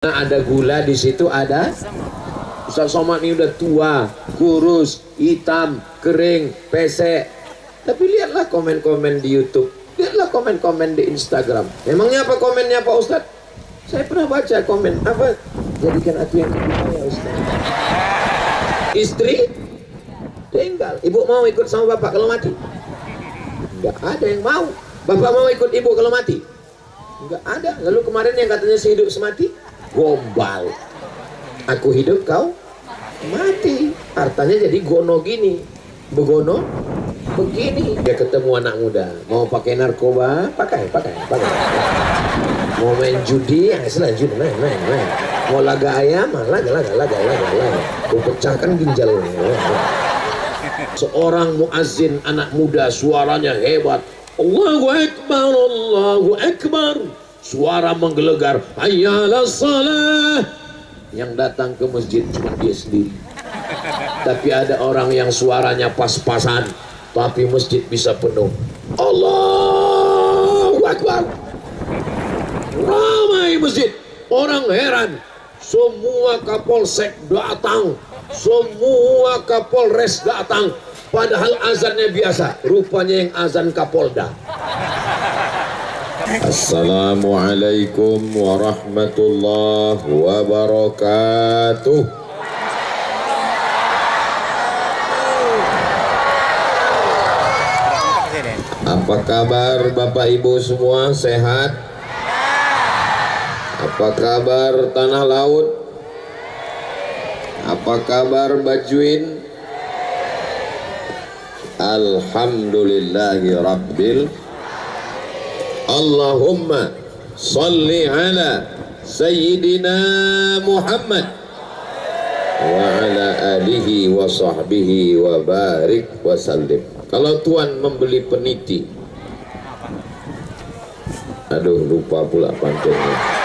Ada gula di situ, ada Ustaz Somad ini udah tua, kurus, hitam, kering, pesek. Tapi lihatlah komen-komen di YouTube, lihatlah komen-komen di Instagram. Memangnya apa komennya Pak Ustaz? Saya pernah baca komen apa? Jadikan aku yang kedua ya Ustaz. Istri tinggal, ibu mau ikut sama bapak kalau mati? Enggak ada yang mau. Bapak mau ikut ibu kalau mati? Enggak ada. Lalu kemarin yang katanya sehidup semati, gombal. Aku hidup kau mati. Artinya jadi gono gini, begono begini. Dia ketemu anak muda, mau pakai narkoba, pakai. Mau main judi, selanjutnya main. Mau laga ayam, laga. Aku pecahkan ginjalnya. Seorang muazzin anak muda, suaranya hebat. Allahu Akbar, Allahu Akbar. Suara menggelegar, hayya 'alas shalah. Yang datang ke masjid cuma dia sendiri. Tapi ada orang yang suaranya pas-pasan, tapi masjid bisa penuh. Allahu Akbar. Ramai masjid. Orang heran. Semua kapolsek datang, semua kapolres datang. Padahal azannya biasa, rupanya yang azan Kapolda. Assalamualaikum warahmatullahi wabarakatuh. Apa kabar Bapak Ibu semua, sehat? Apa kabar tanah laut? Apa kabar Bajuin? Alhamdulillahi Rabbil. Allahumma salli ala Sayyidina Muhammad wa ala alihi wa sahbihi wa barik wa sallim. Kalau Tuhan membeli peniti, aduh lupa pula pantunnya.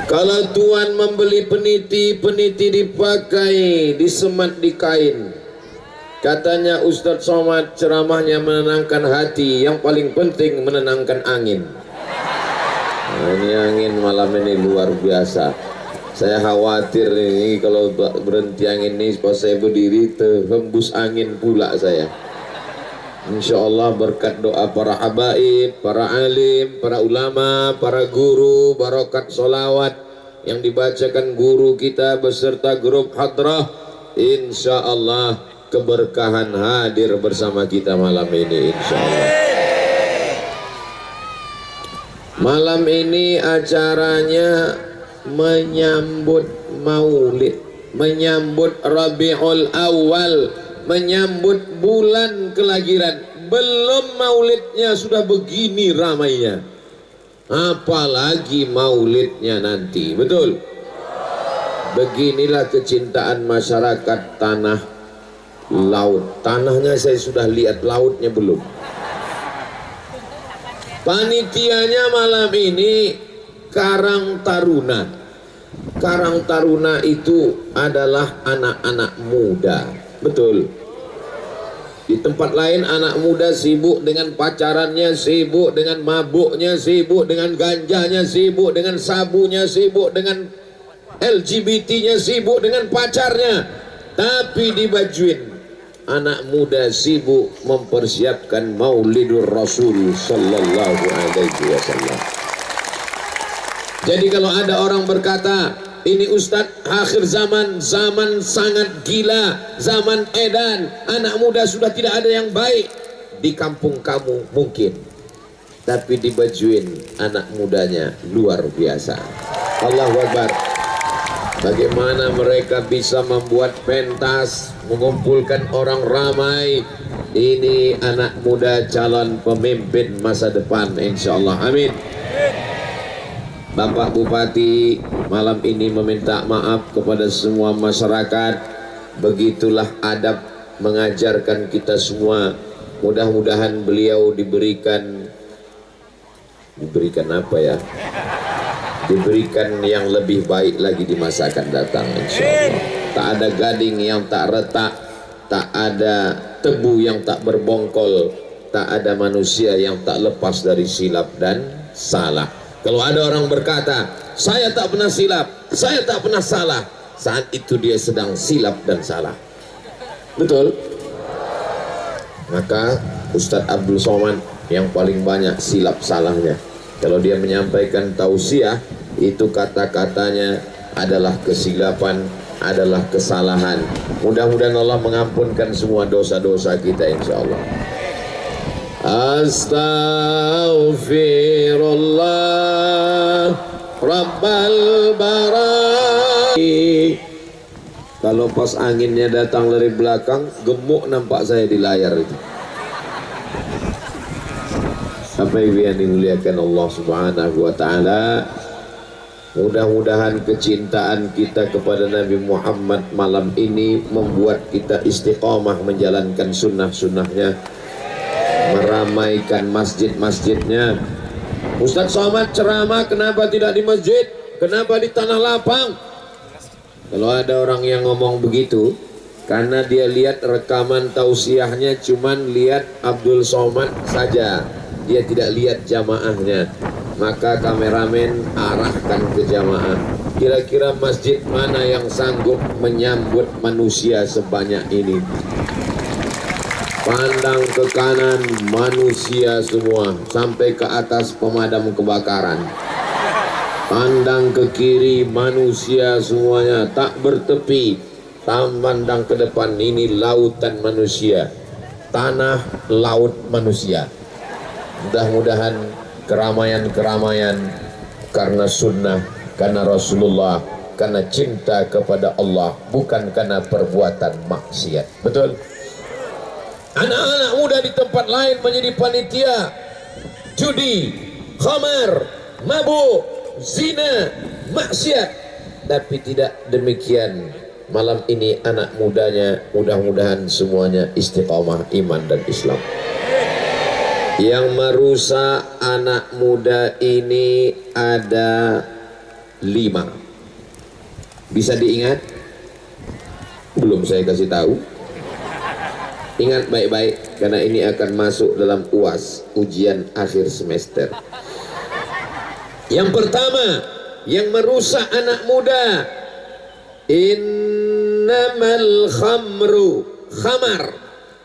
Kalau Tuhan membeli peniti dipakai, disemat di kain. Katanya Ustadz Somad ceramahnya menenangkan hati, yang paling penting menenangkan angin. Nah, ini angin malam ini luar biasa. Saya khawatir ini kalau berhenti angin ini pas saya berdiri terhembus angin pula saya. Insya Allah berkat doa para habaib, para alim, para ulama, para guru, barokat solawat yang dibacakan guru kita beserta grup hadrah, insya Allah keberkahan hadir bersama kita malam ini, insya Allah. Malam ini acaranya menyambut maulid, menyambut Rabiul Awal, menyambut bulan kelahiran. Belum maulidnya sudah begini ramainya, apalagi maulidnya nanti. Betul? Beginilah kecintaan masyarakat tanah laut. Tanahnya saya sudah lihat, lautnya belum. Panitianya malam ini Karang Taruna. Karang Taruna itu adalah anak-anak muda. Betul. Di tempat lain anak muda sibuk dengan pacarannya, sibuk dengan mabuknya, sibuk dengan ganjanya, sibuk dengan sabunya, sibuk dengan LGBT-nya, sibuk dengan pacarnya. Tapi di Bajuin anak muda sibuk mempersiapkan Maulidur Rasul sallallahu alaihi wasallam. Jadi kalau ada orang berkata, ini Ustadz akhir zaman, zaman sangat gila, zaman edan, anak muda sudah tidak ada yang baik. Di kampung kamu mungkin, tapi di Bajuin anak mudanya luar biasa. Allahu Akbar. Bagaimana mereka bisa membuat pentas, mengumpulkan orang ramai. Ini anak muda calon pemimpin masa depan, insya Allah. Amin. Bapak Bupati malam ini meminta maaf kepada semua masyarakat. Begitulah adab mengajarkan kita semua. Mudah-mudahan beliau diberikan apa ya? Diberikan yang lebih baik lagi di masa akan datang, insya Allah. Tak ada gading yang tak retak, tak ada tebu yang tak berbongkol, tak ada manusia yang tak lepas dari silap dan salah. Kalau ada orang berkata, saya tak pernah silap, saya tak pernah salah, saat itu dia sedang silap dan salah. Betul? Maka Ustadz Abdul Somad yang paling banyak silap salahnya. Kalau dia menyampaikan tausiah, itu kata-katanya adalah kesilapan, adalah kesalahan. Mudah-mudahan Allah mengampunkan semua dosa-dosa kita insya Allah. Astaghfirullah Rabbal Baraki. Kalau pas anginnya datang dari belakang, gemuk nampak saya di layar itu. Sampai yang dimuliakan Allah Subhanahu wa Ta'ala, mudah-mudahan kecintaan kita kepada Nabi Muhammad malam ini membuat kita istiqamah menjalankan sunnah-sunnahnya, meramaikan masjid-masjidnya. Ustadz Somad ceramah kenapa tidak di masjid? Kenapa di tanah lapang? Kalau ada orang yang ngomong begitu, karena dia lihat rekaman tausiahnya cuman lihat Abdul Somad saja, dia tidak lihat jamaahnya. Maka kameramen arahkan ke jamaah. Kira-kira masjid mana yang sanggup menyambut manusia sebanyak ini? Pandang ke kanan, manusia semua sampai ke atas pemadam kebakaran. Pandang ke kiri, manusia semuanya tak bertepi. Pandang ke depan, ini lautan manusia, tanah laut manusia. Mudah-mudahan keramaian-keramaian karena sunnah, karena Rasulullah, karena cinta kepada Allah, bukan karena perbuatan maksiat. Betul? Anak-anak muda di tempat lain menjadi panitia judi, khamar, mabuk, zina, maksiat, tapi tidak demikian malam ini anak mudanya. Mudah-mudahan semuanya istiqamah iman dan Islam. Yang merusak anak muda ini ada 5. Bisa diingat? Belum saya kasih tahu. Ingat baik-baik, karena ini akan masuk dalam UAS, ujian akhir semester. Yang pertama, yang merusak anak muda, innamal khamru, khamar,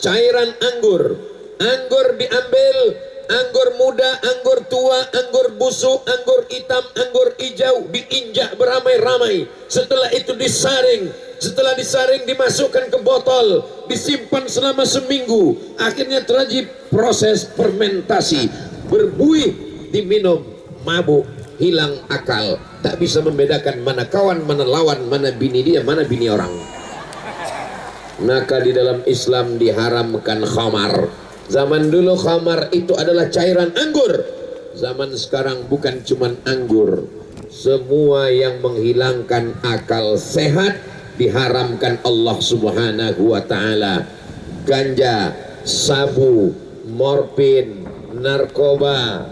cairan anggur. Anggur diambil, anggur muda, anggur tua, anggur busuk, anggur hitam, anggur hijau, diinjak beramai-ramai. Setelah itu disaring. Setelah disaring dimasukkan ke botol, disimpan selama seminggu. Akhirnya terjadi proses fermentasi, berbuih, diminum, mabuk, hilang akal, tak bisa membedakan mana kawan, mana lawan, mana bini dia, mana bini orang. Maka di dalam Islam diharamkan khamar. Zaman dulu khamar itu adalah cairan anggur. Zaman sekarang bukan cuman anggur, semua yang menghilangkan akal sehat diharamkan Allah Subhanahu wa Ta'ala. Ganja, sabu, morfin, narkoba.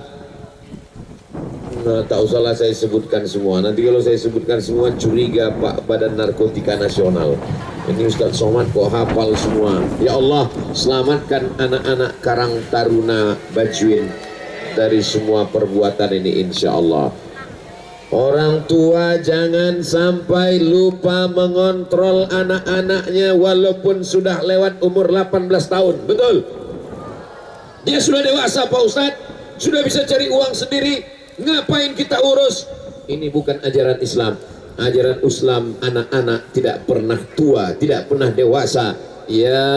Nah, tak usahlah saya sebutkan semua. Nanti kalau saya sebutkan semua curiga Pak Badan Narkotika Nasional. Ini Ustadz Somad kok hafal semua. Ya Allah, selamatkan anak-anak Karang Taruna Bajuin dari semua perbuatan ini insya Allah. Orang tua jangan sampai lupa mengontrol anak-anaknya walaupun sudah lewat umur 18 tahun. Betul? Dia sudah dewasa Pak Ustadz, sudah bisa cari uang sendiri. Ngapain kita urus? Ini bukan ajaran Islam. Ajaran Islam, anak-anak tidak pernah tua, tidak pernah dewasa. Ya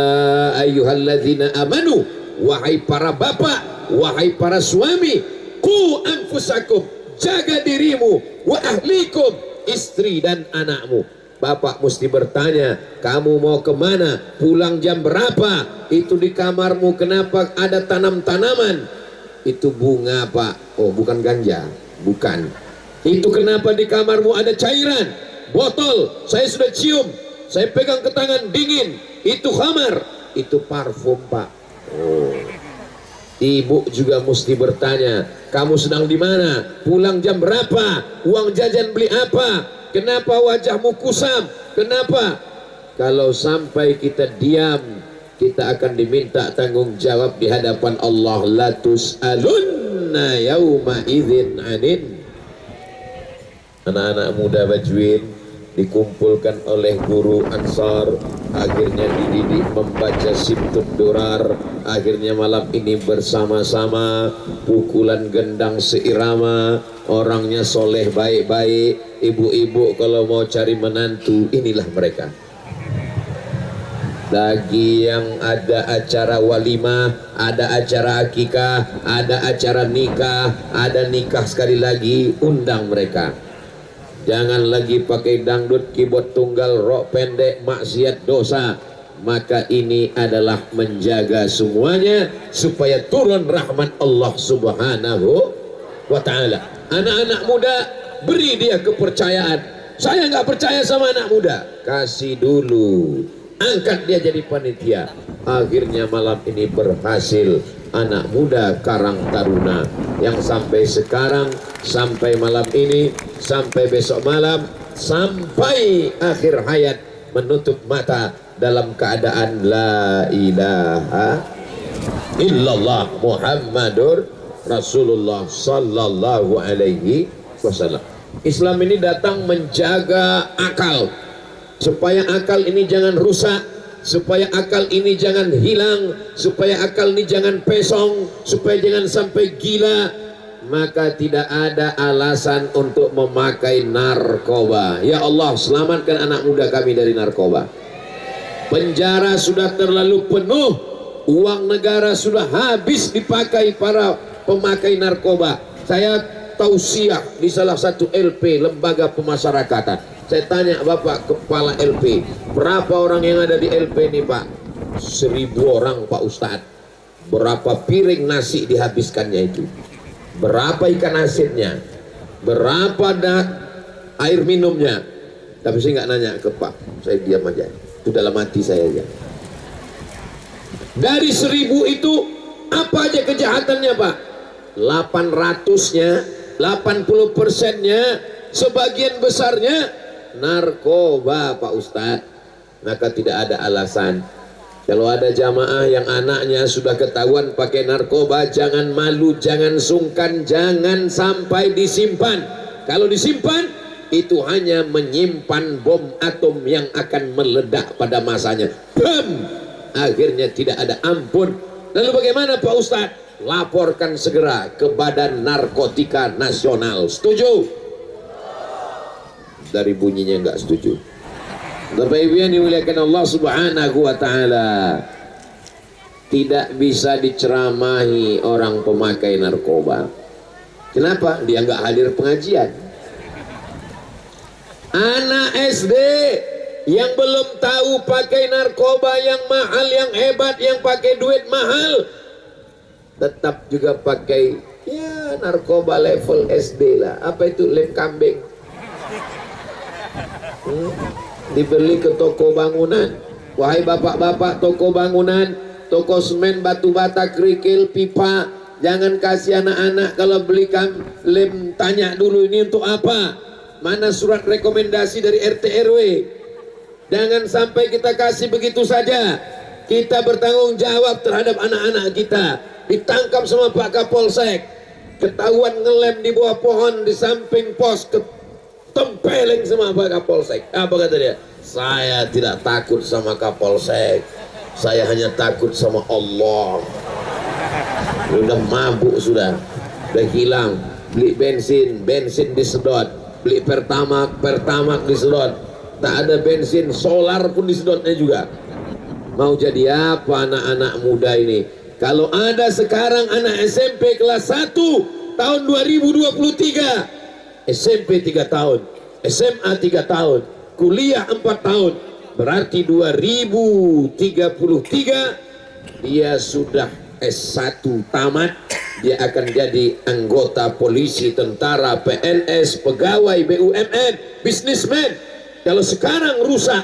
ayyuhalladzina amanu, wahai para bapak, wahai para suami, qu anfusakum, jaga dirimu, wa ahlikum, istri dan anakmu. Bapak mesti bertanya, kamu mau kemana? Pulang jam berapa? Itu di kamarmu kenapa ada tanam-tanaman? Itu bunga Pak. Oh bukan ganja, bukan. Itu kenapa di kamarmu ada cairan, botol, saya sudah cium, saya pegang ke tangan dingin. Itu khamar, itu parfum Pak. Oh. Ibu juga mesti bertanya, kamu sedang di mana? Pulang jam berapa? Uang jajan beli apa? Kenapa wajahmu kusam? Kenapa? Kalau sampai kita diam, kita akan diminta tanggung jawab di hadapan Allah. La tus'alunna yawma idzin 'anin Anak-anak muda Bajuin dikumpulkan oleh guru Ansar, akhirnya dididik membaca Simtud Durar. Akhirnya malam ini bersama-sama, pukulan gendang seirama, orangnya soleh baik-baik. Ibu-ibu kalau mau cari menantu, inilah mereka. Lagi yang ada acara walimah, ada acara akikah, ada acara nikah, ada nikah sekali lagi, undang mereka. Jangan lagi pakai dangdut, keyboard tunggal, rok pendek, maksiat, dosa. Maka ini adalah menjaga semuanya supaya turun rahmat Allah Subhanahu wa ta'ala. Anak-anak muda, beri dia kepercayaan. Saya nggak percaya sama anak muda, kasih dulu, angkat dia jadi panitia. Akhirnya malam ini berhasil. Anak muda Karang Taruna yang sampai sekarang, sampai malam ini, sampai besok malam, sampai akhir hayat menutup mata dalam keadaan la ilaha illallah Muhammadur Rasulullah sallallahu alaihi wasallam. Islam ini datang menjaga akal, supaya akal ini jangan rusak, supaya akal ini jangan hilang, supaya akal ini jangan pesong, supaya jangan sampai gila. Maka tidak ada alasan untuk memakai narkoba. Ya Allah, selamatkan anak muda kami dari narkoba. Penjara sudah terlalu penuh, uang negara sudah habis dipakai para pemakai narkoba. Saya tausiah di salah satu LP, lembaga pemasyarakatan. Saya tanya Bapak Kepala LP, berapa orang yang ada di LP ini Pak? 1000 orang Pak Ustadz. Berapa piring nasi dihabiskannya itu? Berapa ikan asinnya? Berapa air minumnya? Tapi saya nggak nanya ke Pak, saya diam aja. Itu dalam hati saya aja. Dari 1000 itu apa aja kejahatannya Pak? 800-nya, 80%-nya, sebagian besarnya narkoba Pak Ustadz. Maka tidak ada alasan. Kalau ada jamaah yang anaknya sudah ketahuan pakai narkoba, jangan malu, jangan sungkan, jangan sampai disimpan. Kalau disimpan, itu hanya menyimpan bom atom yang akan meledak pada masanya. Bam! Akhirnya tidak ada ampun. Lalu bagaimana Pak Ustadz? Laporkan segera ke Badan Narkotika Nasional. Setuju? Dari bunyinya nggak setuju. Bapak Ibu yang dimuliakan Allah Subhanahu wa ta'ala, tidak bisa diceramahi orang pemakai narkoba. Kenapa? Dia nggak hadir pengajian. Anak SD yang belum tahu pakai narkoba yang mahal, yang hebat, yang pakai duit mahal, tetap juga pakai ya narkoba level SD lah. Apa itu? Lem kambing. Dibeli ke toko bangunan. Wahai bapak-bapak toko bangunan, toko semen, batu bata, kerikil, pipa, jangan kasih anak-anak kalau belikan lem, tanya dulu ini untuk apa, mana surat rekomendasi dari RT RW. Jangan sampai kita kasih begitu saja. Kita bertanggung jawab terhadap anak-anak kita. Ditangkap sama Pak Kapolsek, ketahuan ngelem di bawah pohon di samping pos, tempeleng sama Pak Kapolsek. Apa kata dia? Saya tidak takut sama Kapolsek, saya hanya takut sama Allah. Udah mabuk sudah hilang. Beli bensin disedot, beli pertamak disedot, tak ada bensin, solar pun disedotnya juga. Mau jadi apa anak-anak muda ini? Kalau ada sekarang anak SMP kelas 1 tahun 2023, SMP 3 tahun, SMA 3 tahun, kuliah 4 tahun, berarti 2033 dia sudah S1 tamat, dia akan jadi anggota polisi, tentara, PNS, pegawai BUMN, bisnismen. Kalau sekarang rusak,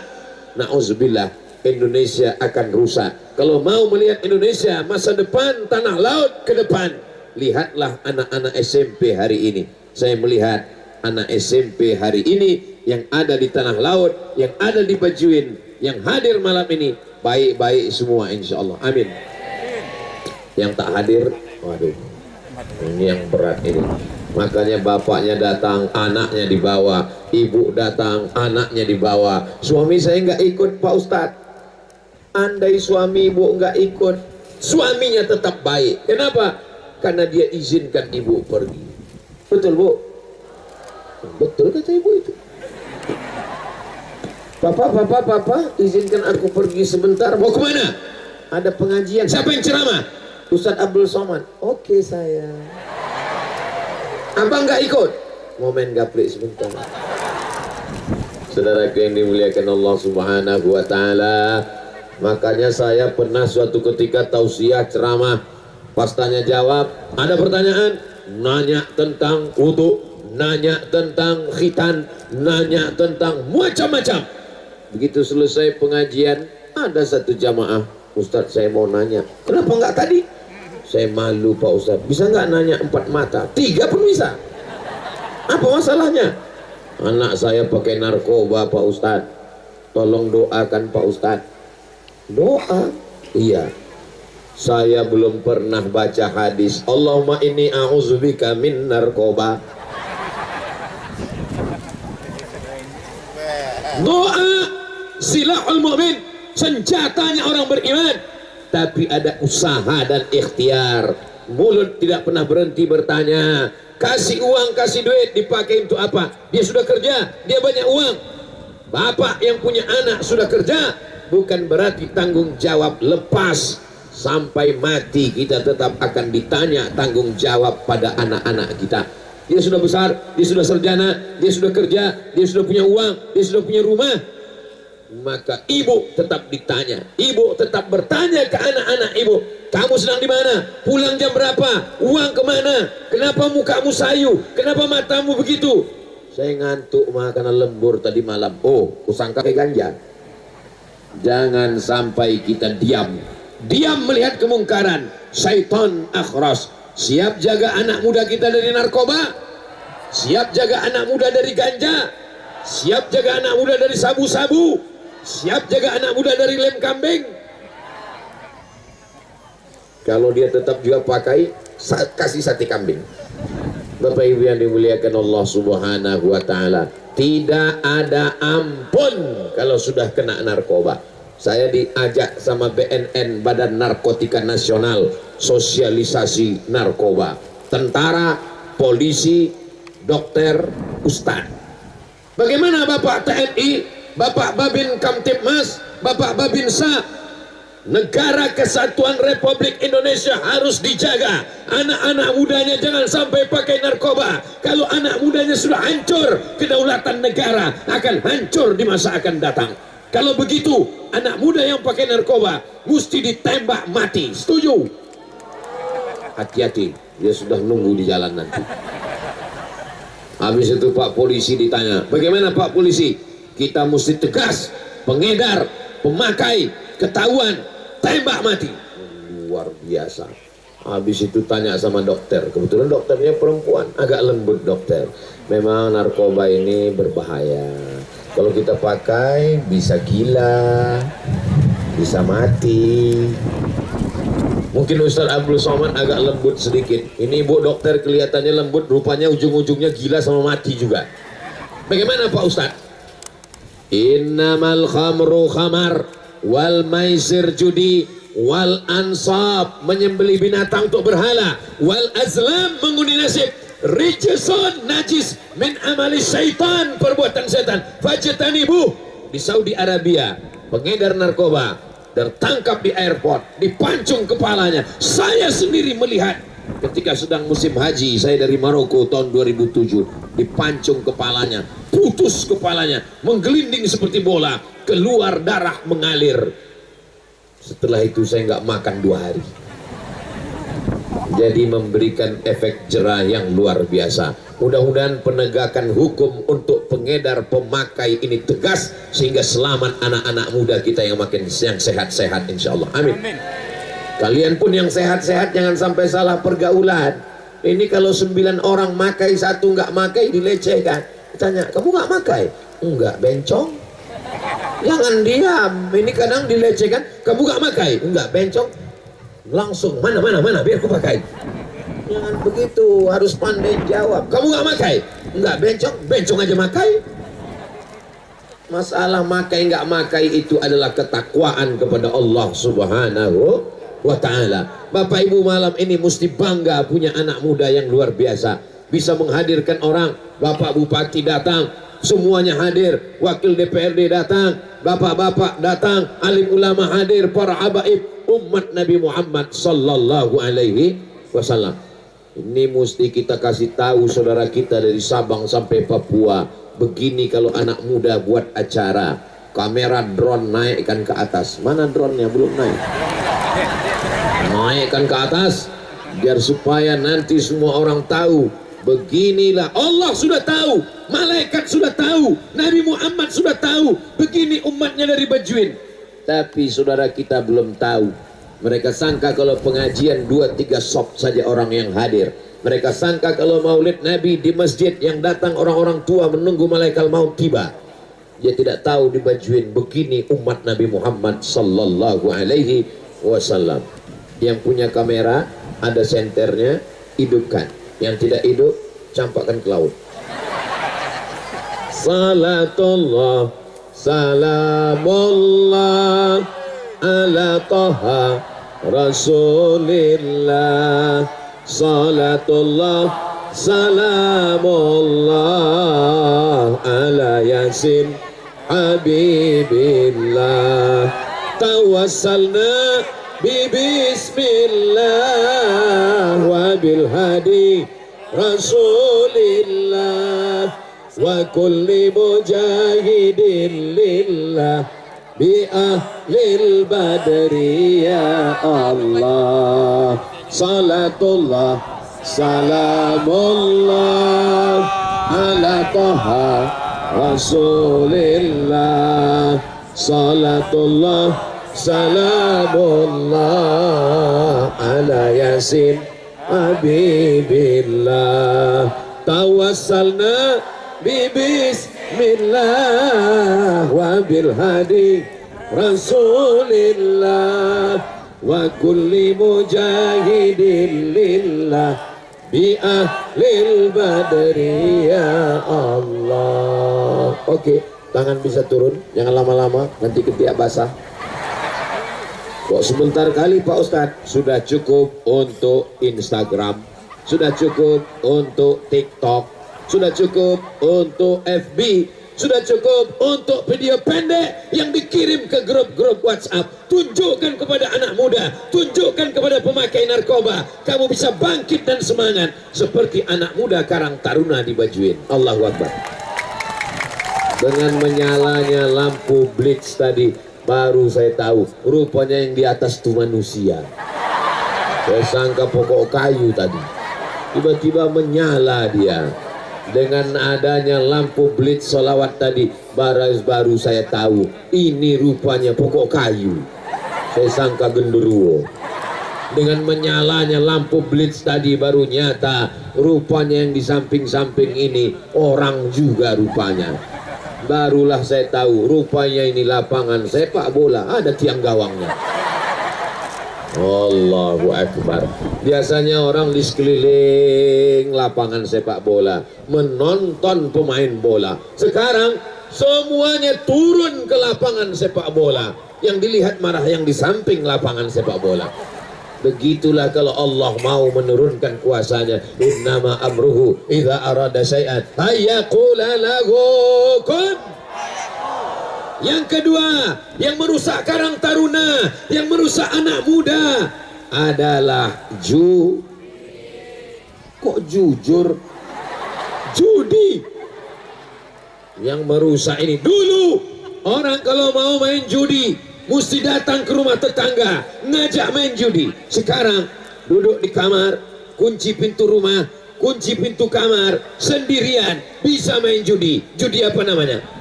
na'udzubillah, Indonesia akan rusak. Kalau mau melihat Indonesia masa depan, tanah laut ke depan, lihatlah anak-anak SMP hari ini. Saya melihat anak SMP hari ini yang ada di tanah laut, yang ada di Bajuin, yang hadir malam ini, baik-baik semua insya Allah. Amin. Yang tak hadir, waduh, ini yang berat ini. Makanya bapaknya datang, anaknya dibawa, ibu datang, anaknya dibawa. Suami saya nggak ikut Pak Ustadz. Andai suami ibu nggak ikut, suaminya tetap baik. Kenapa? Karena dia izinkan ibu pergi. Betul Bu? Betul kata ibu itu. Papa, izinkan aku pergi sebentar. Mau kemana? Ada pengajian. Siapa yang ceramah? Ustadz Abdul Somad. Oke saya. Abang nggak ikut? Mau main gaplek sebentar. Saudara yang dimuliakan Allah Subhanahu wa Ta'ala, makanya saya pernah suatu ketika tausiah ceramah, pas tanya jawab, ada pertanyaan, nanya tentang wudu, nanya tentang khitan, nanya tentang macam-macam. Begitu selesai pengajian, ada satu jamaah, Ustadz saya mau nanya, kenapa nggak tadi? Saya malu Pak Ustadz, bisa nggak nanya 4 mata? 3 pun bisa. Apa masalahnya? Anak saya pakai narkoba Pak Ustadz, tolong doakan Pak Ustadz. Doa? Iya. Saya belum pernah baca hadis Allahumma inni a'udzubika min narkoba. Doa silahul mu'min, senjatanya orang beriman. Tapi ada usaha dan ikhtiar. Mulut tidak pernah berhenti bertanya, kasih uang, kasih duit, dipakai untuk apa? Dia sudah kerja, dia banyak uang. Bapak yang punya anak sudah kerja, bukan berarti tanggung jawab lepas. Sampai mati kita tetap akan ditanya tanggung jawab pada anak-anak kita. Dia sudah besar, dia sudah sarjana, dia sudah kerja, dia sudah punya uang, dia sudah punya rumah. Maka ibu tetap ditanya, ibu tetap bertanya ke anak-anak ibu, kamu sedang di mana? Pulang jam berapa? Uang kemana? Kenapa mukamu sayu? Kenapa matamu begitu? Saya ngantuk makan lembur tadi malam. Oh, kusangka kayak ganja. Jangan sampai kita diam melihat kemungkaran. Syaitan akhras. Siap jaga anak muda kita dari narkoba, siap jaga anak muda dari ganja, siap jaga anak muda dari sabu-sabu, siap jaga anak muda dari lem kambing. Kalau dia tetap juga pakai, kasih sate kambing. Bapak Ibu yang dimuliakan Allah Subhanahu wa Ta'ala, tidak ada ampun kalau sudah kena narkoba. Saya diajak sama BNN, Badan Narkotika Nasional, sosialisasi narkoba. Tentara, polisi, dokter, ustadz. Bagaimana Bapak TNI, Bapak Babin Kamtibmas, Bapak Babinsa? Negara Kesatuan Republik Indonesia harus dijaga. Anak-anak mudanya jangan sampai pakai narkoba. Kalau anak mudanya sudah hancur, kedaulatan negara akan hancur di masa akan datang. Kalau begitu, anak muda yang pakai narkoba mesti ditembak mati. Setuju? Hati-hati, dia sudah nunggu di jalan nanti. Habis itu Pak Polisi ditanya, bagaimana Pak Polisi? Kita mesti tegas, pengedar, pemakai, ketahuan, tembak mati. Luar biasa. Habis itu tanya sama dokter, kebetulan dokternya perempuan, agak lembut dokter. Memang narkoba ini berbahaya. Kalau kita pakai bisa gila, bisa mati. Mungkin Ustadz Abdul Somad agak lembut sedikit. Ini ibu dokter kelihatannya lembut, rupanya ujung-ujungnya gila sama mati juga. Bagaimana Pak Ustadz? Innamal khamru khamar wal maisir judi wal ansab, menyembelih binatang untuk berhala, wal azlam mengundi nasib, rijsun najis min amali syaitan, perbuatan setan, fajtanibuh. Di Saudi Arabia pengedar narkoba tertangkap di airport, dipancung kepalanya. Saya sendiri melihat ketika sedang musim haji, saya dari Maroko tahun 2007, dipancung kepalanya, putus kepalanya, menggelinding seperti bola, keluar darah mengalir. Setelah itu saya nggak makan 2 hari. Jadi memberikan efek jerah yang luar biasa. Mudah-mudahan penegakan hukum untuk pengedar pemakai ini tegas sehingga selamat anak-anak muda kita yang makin yang sehat-sehat insya Allah. Amin. Kalian pun yang sehat-sehat jangan sampai salah pergaulan. Ini kalau 9 orang makai, 1 nggak makai dilecehkan. Tanya, kamu nggak makai? Enggak, bencong. Jangan diam. Ini kadang dilecehkan. Kamu nggak makai? Enggak, bencong. Langsung mana biar aku pakai. Jangan begitu, harus pandai jawab. Kamu nggak makai? Nggak, bencong aja makai. Masalah makai nggak makai itu adalah ketakwaan kepada Allah Subhanahu wa ta'ala. Bapak Ibu malam ini mesti bangga punya anak muda yang luar biasa, bisa menghadirkan orang. Bapak Bupati datang, semuanya hadir, wakil DPRD datang, bapak-bapak datang, alim ulama hadir, para habaib umat Nabi Muhammad sallallahu alaihi wasallam. Ini mesti kita kasih tahu saudara kita dari Sabang sampai Papua. Begini kalau anak muda buat acara, kamera drone naikkan ke atas. Mana drone-nya? Belum naik. Naikkan ke atas biar supaya nanti semua orang tahu. Beginilah, Allah sudah tahu, malaikat sudah tahu, Nabi Muhammad sudah tahu, begini umatnya dari Bajuin. Tapi saudara kita belum tahu. Mereka sangka kalau pengajian 2-3 sop saja orang yang hadir. Mereka sangka kalau maulid Nabi di masjid yang datang orang-orang tua menunggu malaikat maut tiba. Dia tidak tahu di Bajuin begini umat Nabi Muhammad sallallahu alaihi wasallam. Yang punya kamera ada senternya, hidupkan. Yang tidak hidup, campakkan ke laut. Salatullah salamullah ala taha rasulillah. Salatullah salamullah ala yasin habibillah. Tawassalna bismillah wa bil hadi rasulillah wa kulli mujahidin lillah bi ahlil badri ya Allah. Salatullah salamullah ala taha rasulillah. Salatullah salamullah ala yasin habibillah. Tawassalna bismillah wa bil hadi rasulillah wa kulli mujahidin lillah bi ahlil badri ya Allah. Oke, tangan bisa turun, jangan lama-lama nanti ketiak basah. Kok sebentar kali Pak Ustadz? Sudah cukup untuk Instagram, sudah cukup untuk TikTok, sudah cukup untuk FB, sudah cukup untuk video pendek yang dikirim ke grup-grup WhatsApp. Tunjukkan kepada anak muda, tunjukkan kepada pemakai narkoba, kamu bisa bangkit dan semangat seperti anak muda Karang Taruna di Bajuin. Allahu Akbar. Dengan menyalanya lampu blitz tadi, baru saya tahu rupanya yang di atas itu manusia. Saya sangka pokok kayu tadi, tiba-tiba menyala dia. Dengan adanya lampu blitz solawat tadi, baru saya tahu ini rupanya pokok kayu. Saya sangka genderuwo. Dengan menyalanya lampu blitz tadi baru nyata rupanya yang di samping-samping ini orang juga rupanya. Barulah saya tahu rupanya ini lapangan sepak bola, ada tiang gawangnya. Allahu Akbar. Biasanya orang di sekeliling lapangan sepak bola menonton pemain bola. Sekarang semuanya turun ke lapangan sepak bola. Yang dilihat marah yang di samping lapangan sepak bola. Begitulah kalau Allah mau menurunkan kuasanya. Innama amruhu idza arada syai'an ayyaqula lahu kun. Yang kedua, yang merusak Karang Taruna, yang merusak anak muda adalah kok jujur? Judi. Yang merusak ini. Dulu orang kalau mau main judi mesti datang ke rumah tetangga ngajak main judi. Sekarang duduk di kamar, kunci pintu rumah, kunci pintu kamar, sendirian bisa main judi. Judi apa namanya?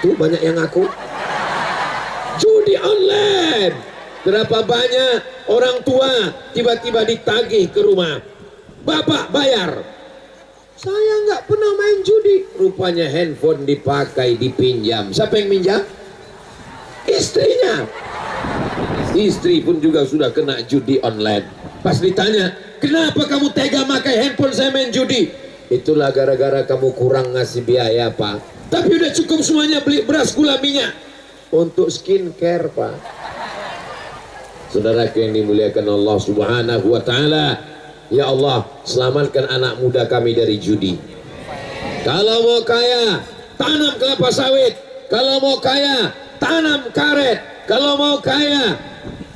Tuh banyak yang ngaku judi online. Berapa banyak orang tua tiba-tiba ditagih ke rumah, bapak bayar. Saya nggak pernah main judi. Rupanya handphone dipakai, dipinjam. Siapa yang minjam? Istrinya. Istri pun juga sudah kena judi online. Pas ditanya, Kenapa kamu tega pakai handphone saya main judi? Itulah gara-gara kamu kurang ngasih biaya, Pak. Tapi udah cukup semuanya, beli beras, gula, minyak untuk skincare, Pak. Saudaraku yang dimuliakan Allah Subhanahu wa Ta'ala, ya Allah, selamatkan anak muda kami dari judi. Kalau mau kaya, tanam kelapa sawit. Kalau mau kaya, tanam karet. Kalau mau kaya,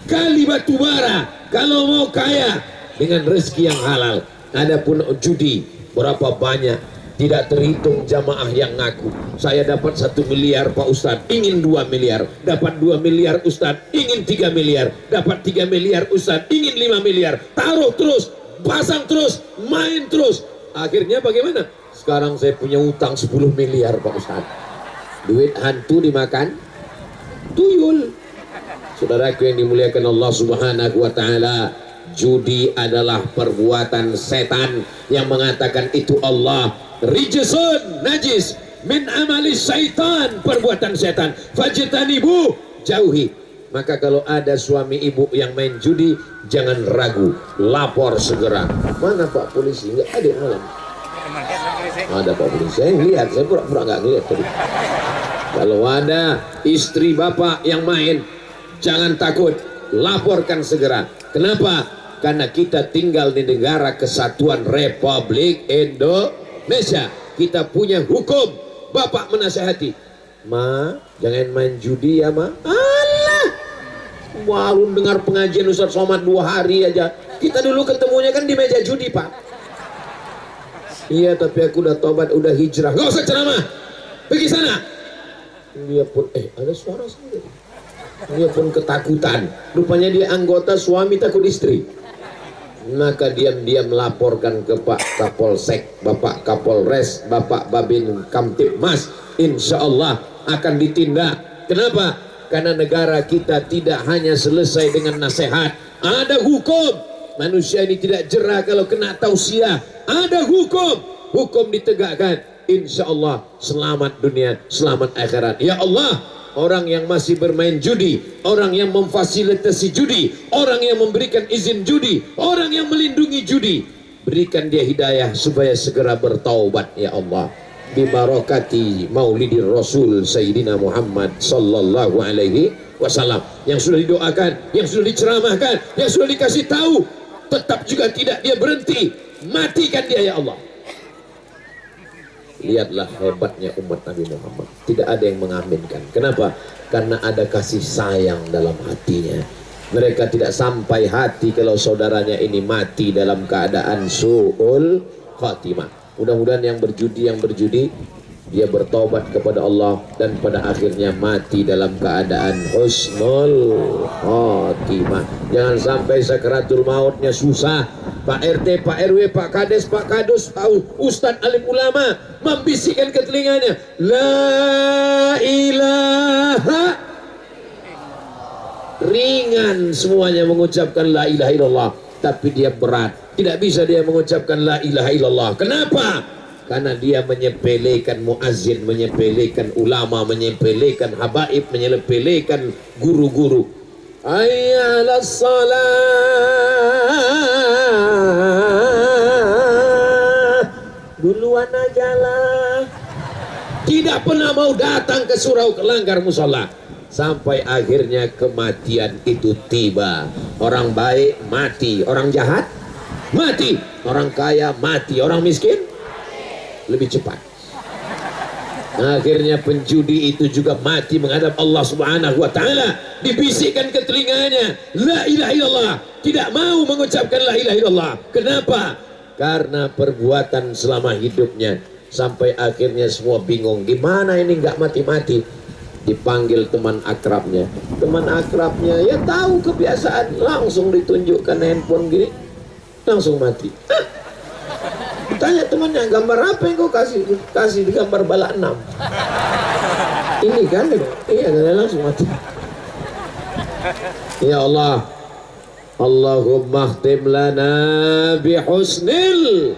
gali batu bara. Kalau mau kaya, dengan rezeki yang halal. Adapun judi, berapa banyak, tidak terhitung jamaah yang ngaku. Saya dapat 1 miliar Pak Ustadz, ingin 2 miliar. Dapat 2 miliar Ustadz, ingin 3 miliar. Dapat 3 miliar Ustadz, ingin 5 miliar. Taruh terus, pasang terus, main terus. Akhirnya bagaimana? Sekarang saya punya utang 10 miliar Pak Ustadz. Duit hantu dimakan tuyul. Saudaraku yang dimuliakan Allah Subhanahu wa Ta'ala, judi adalah perbuatan setan yang mengatakan itu Allah. Rijsun, najis, min amali syaitan, perbuatan setan. Fajtanibu, jauhi. Maka kalau ada suami ibu yang main judi, jangan ragu, lapor segera. Mana Pak polisi? Enggak ada malam. Ada Pak polisi. Saya lihat, saya pura-pura nggak ngeliat tadi. Kalau ada istri bapak yang main, jangan takut, laporkan segera. Kenapa? Karena kita tinggal di negara kesatuan Republik Indonesia. Kita punya hukum. Bapak menasihati, Ma, jangan main judi ya, Ma. Alah, walau dengar pengajian Ustaz Somad 2 hari aja. Kita dulu ketemunya kan di meja judi, Pak. Iya, tapi aku udah tobat, udah hijrah. Gak usah ceramah, pergi sana. Dia pun, ada suara sendiri. Dia pun ketakutan. Rupanya dia anggota suami takut istri. Maka diam-diam melaporkan ke Pak Kapolsek, Bapak Kapolres, Bapak Babin Kamtibmas. Insya Allah akan ditindak. Kenapa? Karena negara kita tidak hanya selesai dengan nasihat, ada hukum. Manusia ini tidak jerah kalau kena tausiah. Ada hukum, hukum ditegakkan. Insya Allah selamat dunia, selamat akhirat. Ya Allah, orang yang masih bermain judi, orang yang memfasilitasi judi, orang yang memberikan izin judi, orang yang melindungi judi, berikan dia hidayah supaya segera bertaubat ya Allah. Bibarakati maulidir Rasul Sayyidina Muhammad sallallahu alaihi wasallam. Yang sudah didoakan, yang sudah diceramahkan, yang sudah dikasih tahu, tetap juga tidak dia berhenti. Matikan dia ya Allah. Lihatlah hebatnya umat Nabi Muhammad. Tidak ada yang mengaminkan. Kenapa? Karena ada kasih sayang dalam hatinya. Mereka tidak sampai hati kalau saudaranya ini mati dalam keadaan su'ul khatimah. Mudah-mudahan yang berjudi dia bertobat kepada Allah dan pada akhirnya mati dalam keadaan husnul khatimah. Jangan sampai sakaratul mautnya susah. Pak RT, Pak RW, Pak Kades, Pak Kadus, Pak Ustadz alim ulama membisikkan ke telinganya, la ilaha. Ringan semuanya mengucapkan la ilaha illallah, tapi dia berat. Tidak bisa dia mengucapkan la ilaha illallah. Kenapa? Karena dia menyepelekan muazzin, menyepelekan ulama, menyepelekan habaib, menyepelekan guru-guru. Hayya 'alas shalah, duluan aja lah. Tidak pernah mau datang ke surau kelanggar musola. Sampai akhirnya kematian itu tiba. Orang baik mati, orang jahat mati, orang kaya mati, orang miskin lebih cepat. Akhirnya penjudi itu juga mati menghadap Allah Subhanahu wa Ta'ala. Dibisikkan ke telinganya, la ilaha illallah. Tidak mau mengucapkan la ilaha illallah. Kenapa? Karena perbuatan selama hidupnya. Sampai akhirnya semua bingung, gimana ini nggak mati-mati. Dipanggil teman akrabnya. Teman akrabnya ya tahu kebiasaan, langsung ditunjukkan handphone gini, langsung mati. Tanya temannya, gambar apa yang kau kasih? Kasih di gambar bala 6. Ini kan? Iya, langsung mati. Ya Allah, Allahumma khtim lana bihusnil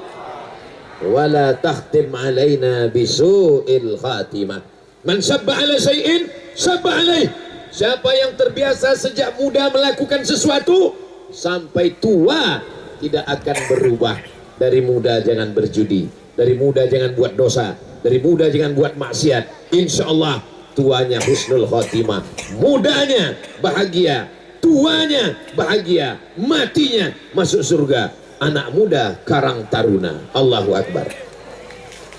wala takhtim alaina bisu'il khatimah. Man sabba ala syai'in sabba alaih. Siapa yang terbiasa sejak muda melakukan sesuatu sampai tua tidak akan berubah. Dari muda jangan berjudi, dari muda jangan buat dosa, dari muda jangan buat maksiat. Insya Allah tuanya husnul khotimah, mudanya bahagia, tuanya bahagia, matinya masuk surga. Anak muda karang taruna. Allahu Akbar.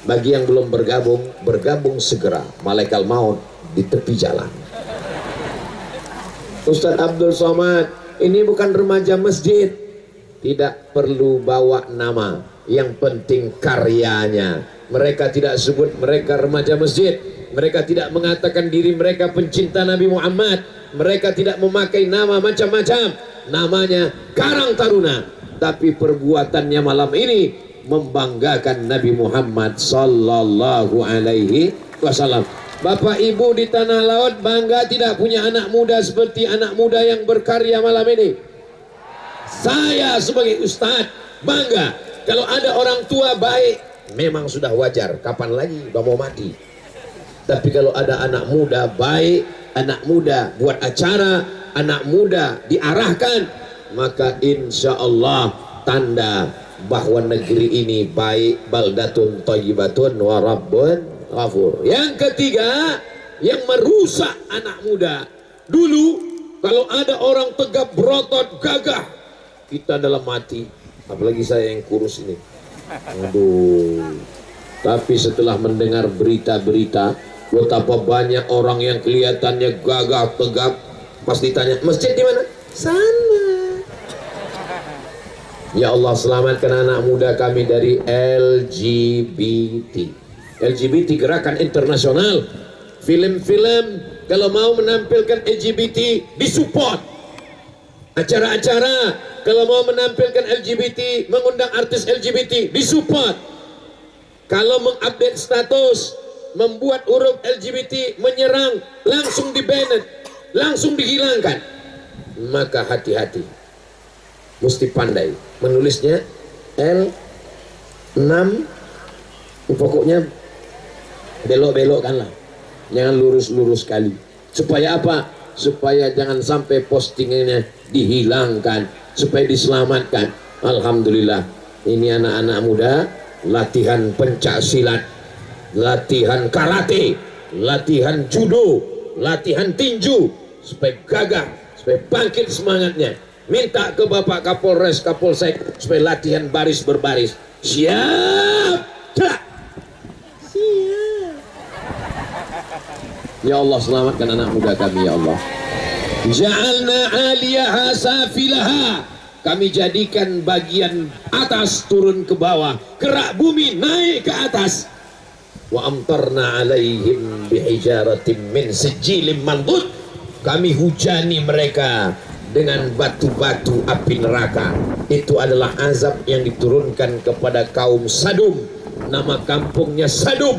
Bagi yang belum bergabung, bergabung segera. Malaikat maut di tepi jalan. Ustadz Abdul Somad, ini bukan remaja masjid. Tidak perlu bawa nama, yang penting karyanya. Mereka tidak sebut mereka remaja masjid, mereka tidak mengatakan diri mereka pencinta Nabi Muhammad, mereka tidak memakai nama macam-macam, namanya Karang Taruna. Tapi perbuatannya malam ini membanggakan Nabi Muhammad sallallahu alaihi wasallam. Bapak Ibu di tanah laut bangga tidak punya anak muda seperti anak muda yang berkarya malam ini? Saya sebagai ustadz bangga. Kalau ada orang tua baik, memang sudah wajar. Kapan lagi udah mau mati. Tapi kalau ada anak muda baik, anak muda buat acara, anak muda diarahkan, maka insya Allah tanda bahwa negeri ini baik. Baldatun thayyibatun wa rabbun ghafur. Yang ketiga, yang merusak anak muda. Dulu kalau ada orang tegap berotot gagah, kita dalam mati, apalagi saya yang kurus ini. Aduh. Tapi setelah mendengar berita-berita betapa banyak orang yang kelihatannya gagah tegap, pas ditanya masjid di mana? Sana. Ya Allah, selamatkan anak muda kami dari LGBT. LGBT gerakan internasional. Film-film kalau mau menampilkan LGBT disupport. Acara-acara kalau mau menampilkan LGBT, mengundang artis LGBT, disupport. Kalau mengupdate status, membuat huruf LGBT menyerang, langsung di-banned, langsung dihilangkan. Maka hati-hati, mesti pandai menulisnya L6, pokoknya belok-belokkanlah, jangan lurus-lurus sekali. Supaya apa? Supaya jangan sampai postingannya dihilangkan, supaya diselamatkan. Alhamdulillah, ini anak-anak muda latihan pencak silat, latihan karate, latihan judo, latihan tinju, supaya gagah, supaya bangkit semangatnya. Minta ke Bapak Kapolres, Kapolsek supaya latihan baris berbaris. Siap, tak? Siap. Ya Allah, selamatkan anak muda kami ya Allah. Ja'alna 'aliyaha safilaha. Kami jadikan bagian atas turun ke bawah, kerak bumi naik ke atas. Wa amtarna 'alaihim bihijaratin min sijilin mandud. Kami hujani mereka dengan batu-batu api neraka. Itu adalah azab yang diturunkan kepada kaum Sadum. Nama kampungnya Sadum.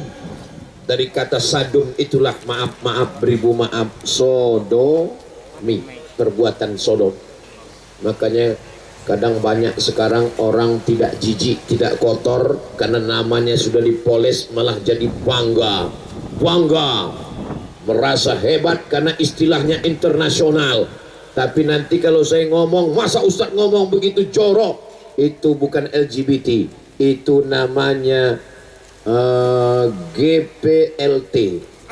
Dari kata Sadum itulah maaf, beribu maaf, sodomi, perbuatan sodom. Makanya kadang banyak sekarang orang tidak jijik, tidak kotor, karena namanya sudah dipoles, malah jadi bangga, merasa hebat karena istilahnya internasional. Tapi nanti kalau saya ngomong, masa Ustadz ngomong begitu jorok? Itu bukan LGBT, itu namanya GPLT.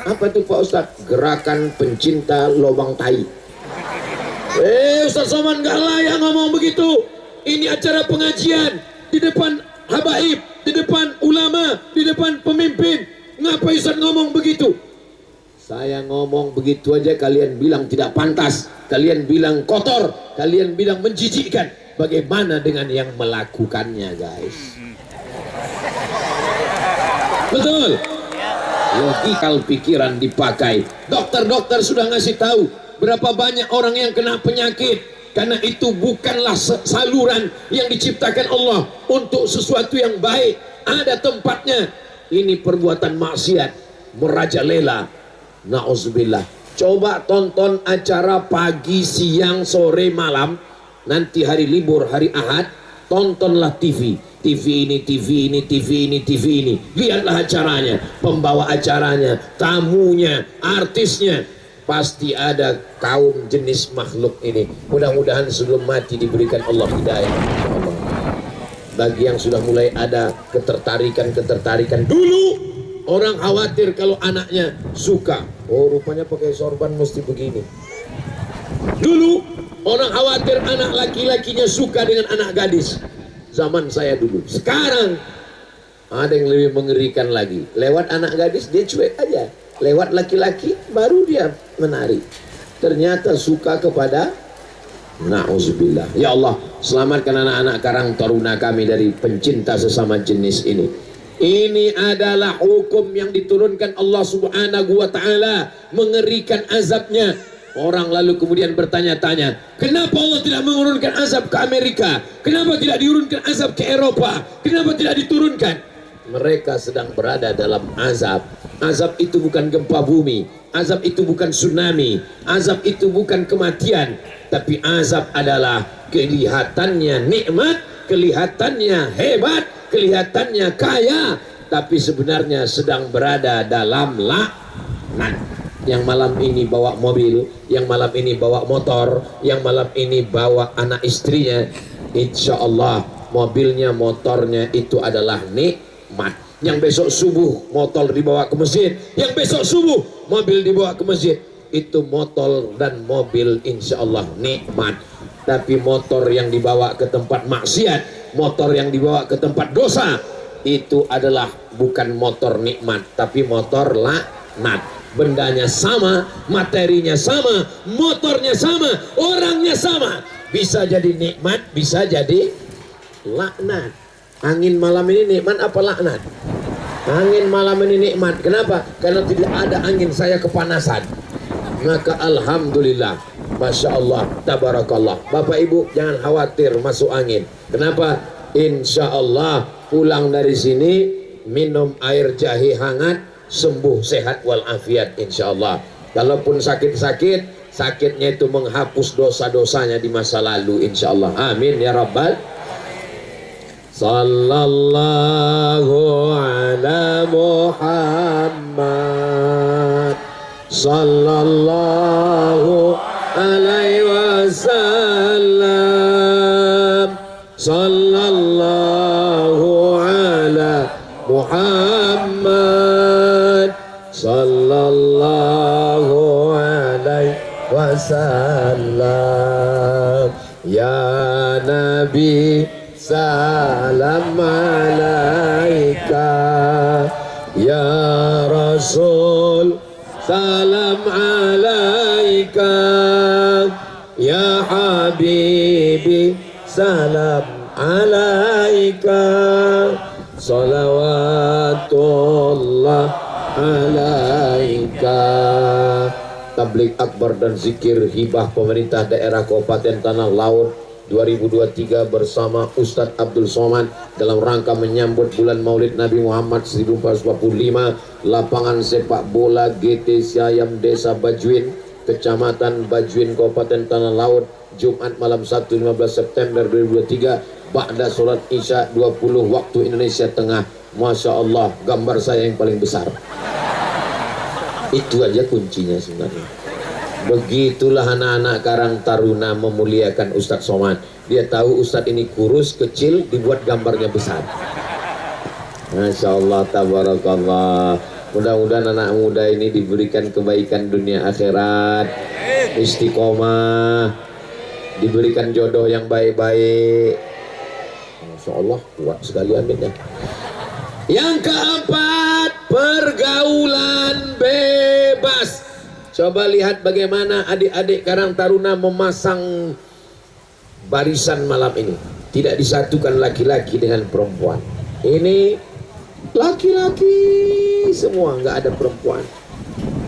Apa itu Pak Ustadz? Gerakan Pencinta Lobang Tai. Ustadz Somad nggak layak ngomong begitu. Ini acara pengajian di depan habaib, di depan ulama, di depan pemimpin. Ngapa Ustadz ngomong begitu? Saya ngomong begitu aja kalian bilang tidak pantas, kalian bilang kotor, kalian bilang menjijikkan. Bagaimana dengan yang melakukannya, guys? Betul. Logikal pikiran dipakai. Dokter-dokter sudah ngasih tahu berapa banyak orang yang kena penyakit, karena itu bukanlah saluran yang diciptakan Allah untuk sesuatu yang baik. Ada tempatnya. Ini perbuatan maksiat, merajalela. Na'udzubillah. Coba tonton acara pagi, siang, sore, malam. Nanti hari libur, hari Ahad, tontonlah TV ini. Lihatlah acaranya, pembawa acaranya, tamunya, artisnya. Pasti ada kaum jenis makhluk ini. Mudah-mudahan sebelum mati diberikan Allah hidayah. bagi yang sudah mulai ada ketertarikan dulu orang khawatir kalau anaknya suka, oh rupanya pakai sorban mesti begini. Dulu orang khawatir anak laki-lakinya suka dengan anak gadis, zaman saya dulu. Sekarang ada yang lebih mengerikan lagi, lewat anak gadis dia cuek aja, lewat laki-laki baru dia menari, ternyata suka kepada. Na'udzubillah. Ya Allah, selamatkan anak-anak Karang Taruna kami dari pencinta sesama jenis ini. Ini adalah hukum yang diturunkan Allah Subhanahu wa ta'ala, mengerikan azabnya. Orang lalu kemudian bertanya-tanya, kenapa Allah tidak menurunkan azab ke Amerika? Kenapa tidak diturunkan azab ke Eropa? Kenapa tidak diturunkan? Mereka sedang berada dalam azab. Azab itu bukan gempa bumi, azab itu bukan tsunami, azab itu bukan kematian, tapi azab adalah kelihatannya nikmat, kelihatannya hebat, kelihatannya kaya, tapi sebenarnya sedang berada dalam laknat. Yang malam ini bawa mobil, yang malam ini bawa motor, yang malam ini bawa anak istrinya, insya Allah mobilnya, motornya itu adalah nikmat. Yang besok subuh motor dibawa ke masjid, yang besok subuh mobil dibawa ke masjid, itu motor dan mobil insya Allah nikmat. Tapi motor yang dibawa ke tempat maksiat, motor yang dibawa ke tempat dosa, itu adalah bukan motor nikmat, tapi motor laknat. Bendanya sama, materinya sama, motornya sama, orangnya sama, bisa jadi nikmat, bisa jadi laknat. Angin malam ini nikmat apa laknat? Angin malam ini nikmat. Kenapa? Karena tidak ada angin, saya kepanasan. Maka alhamdulillah, masya Allah, tabarakallah. Bapak ibu jangan khawatir masuk angin. Kenapa? Insya Allah pulang dari sini minum air jahe hangat, sembuh sehat walafiat insya Allah. Kalaupun sakit-sakit, sakitnya itu menghapus dosa-dosanya di masa lalu insya Allah. Amin ya rabbal. Sallallahu ala Muhammad, sallallahu alaihi wasallam, sallallahu ala Muhammad, sallallahu alaihi wasallam. Ya Nabi salam alaika, ya Rasul salam alaika, ya Habibi salam alaika, salawatullah alaika. Tabligh akbar dan zikir hibah pemerintah daerah Kabupaten Tanah Laut 2023 bersama Ustadz Abdul Somad dalam rangka menyambut bulan Maulid Nabi Muhammad 1445, lapangan sepak bola GT Siayam Desa Bajuin, Kecamatan Bajuin, Kabupaten Tanah Laut, Jumat malam 15 September 2023, ba'da sholat Isya 20 waktu Indonesia Tengah. Masya Allah, gambar saya yang paling besar. Itu aja kuncinya sebenarnya. Begitulah anak-anak Karang Taruna memuliakan Ustadz Somad. Dia tahu Ustadz ini kurus, kecil, dibuat gambarnya besar. Masya Allah, tabarakallah. Mudah-mudahan anak muda ini diberikan kebaikan dunia akhirat, istiqomah, diberikan jodoh yang baik-baik. Masya Allah, kuat sekali, amin ya. Yang keempat, pergaulan bebas. Coba lihat bagaimana adik-adik Karang Taruna memasang barisan malam ini. Tidak disatukan laki-laki dengan perempuan. Ini laki-laki semua, nggak ada perempuan.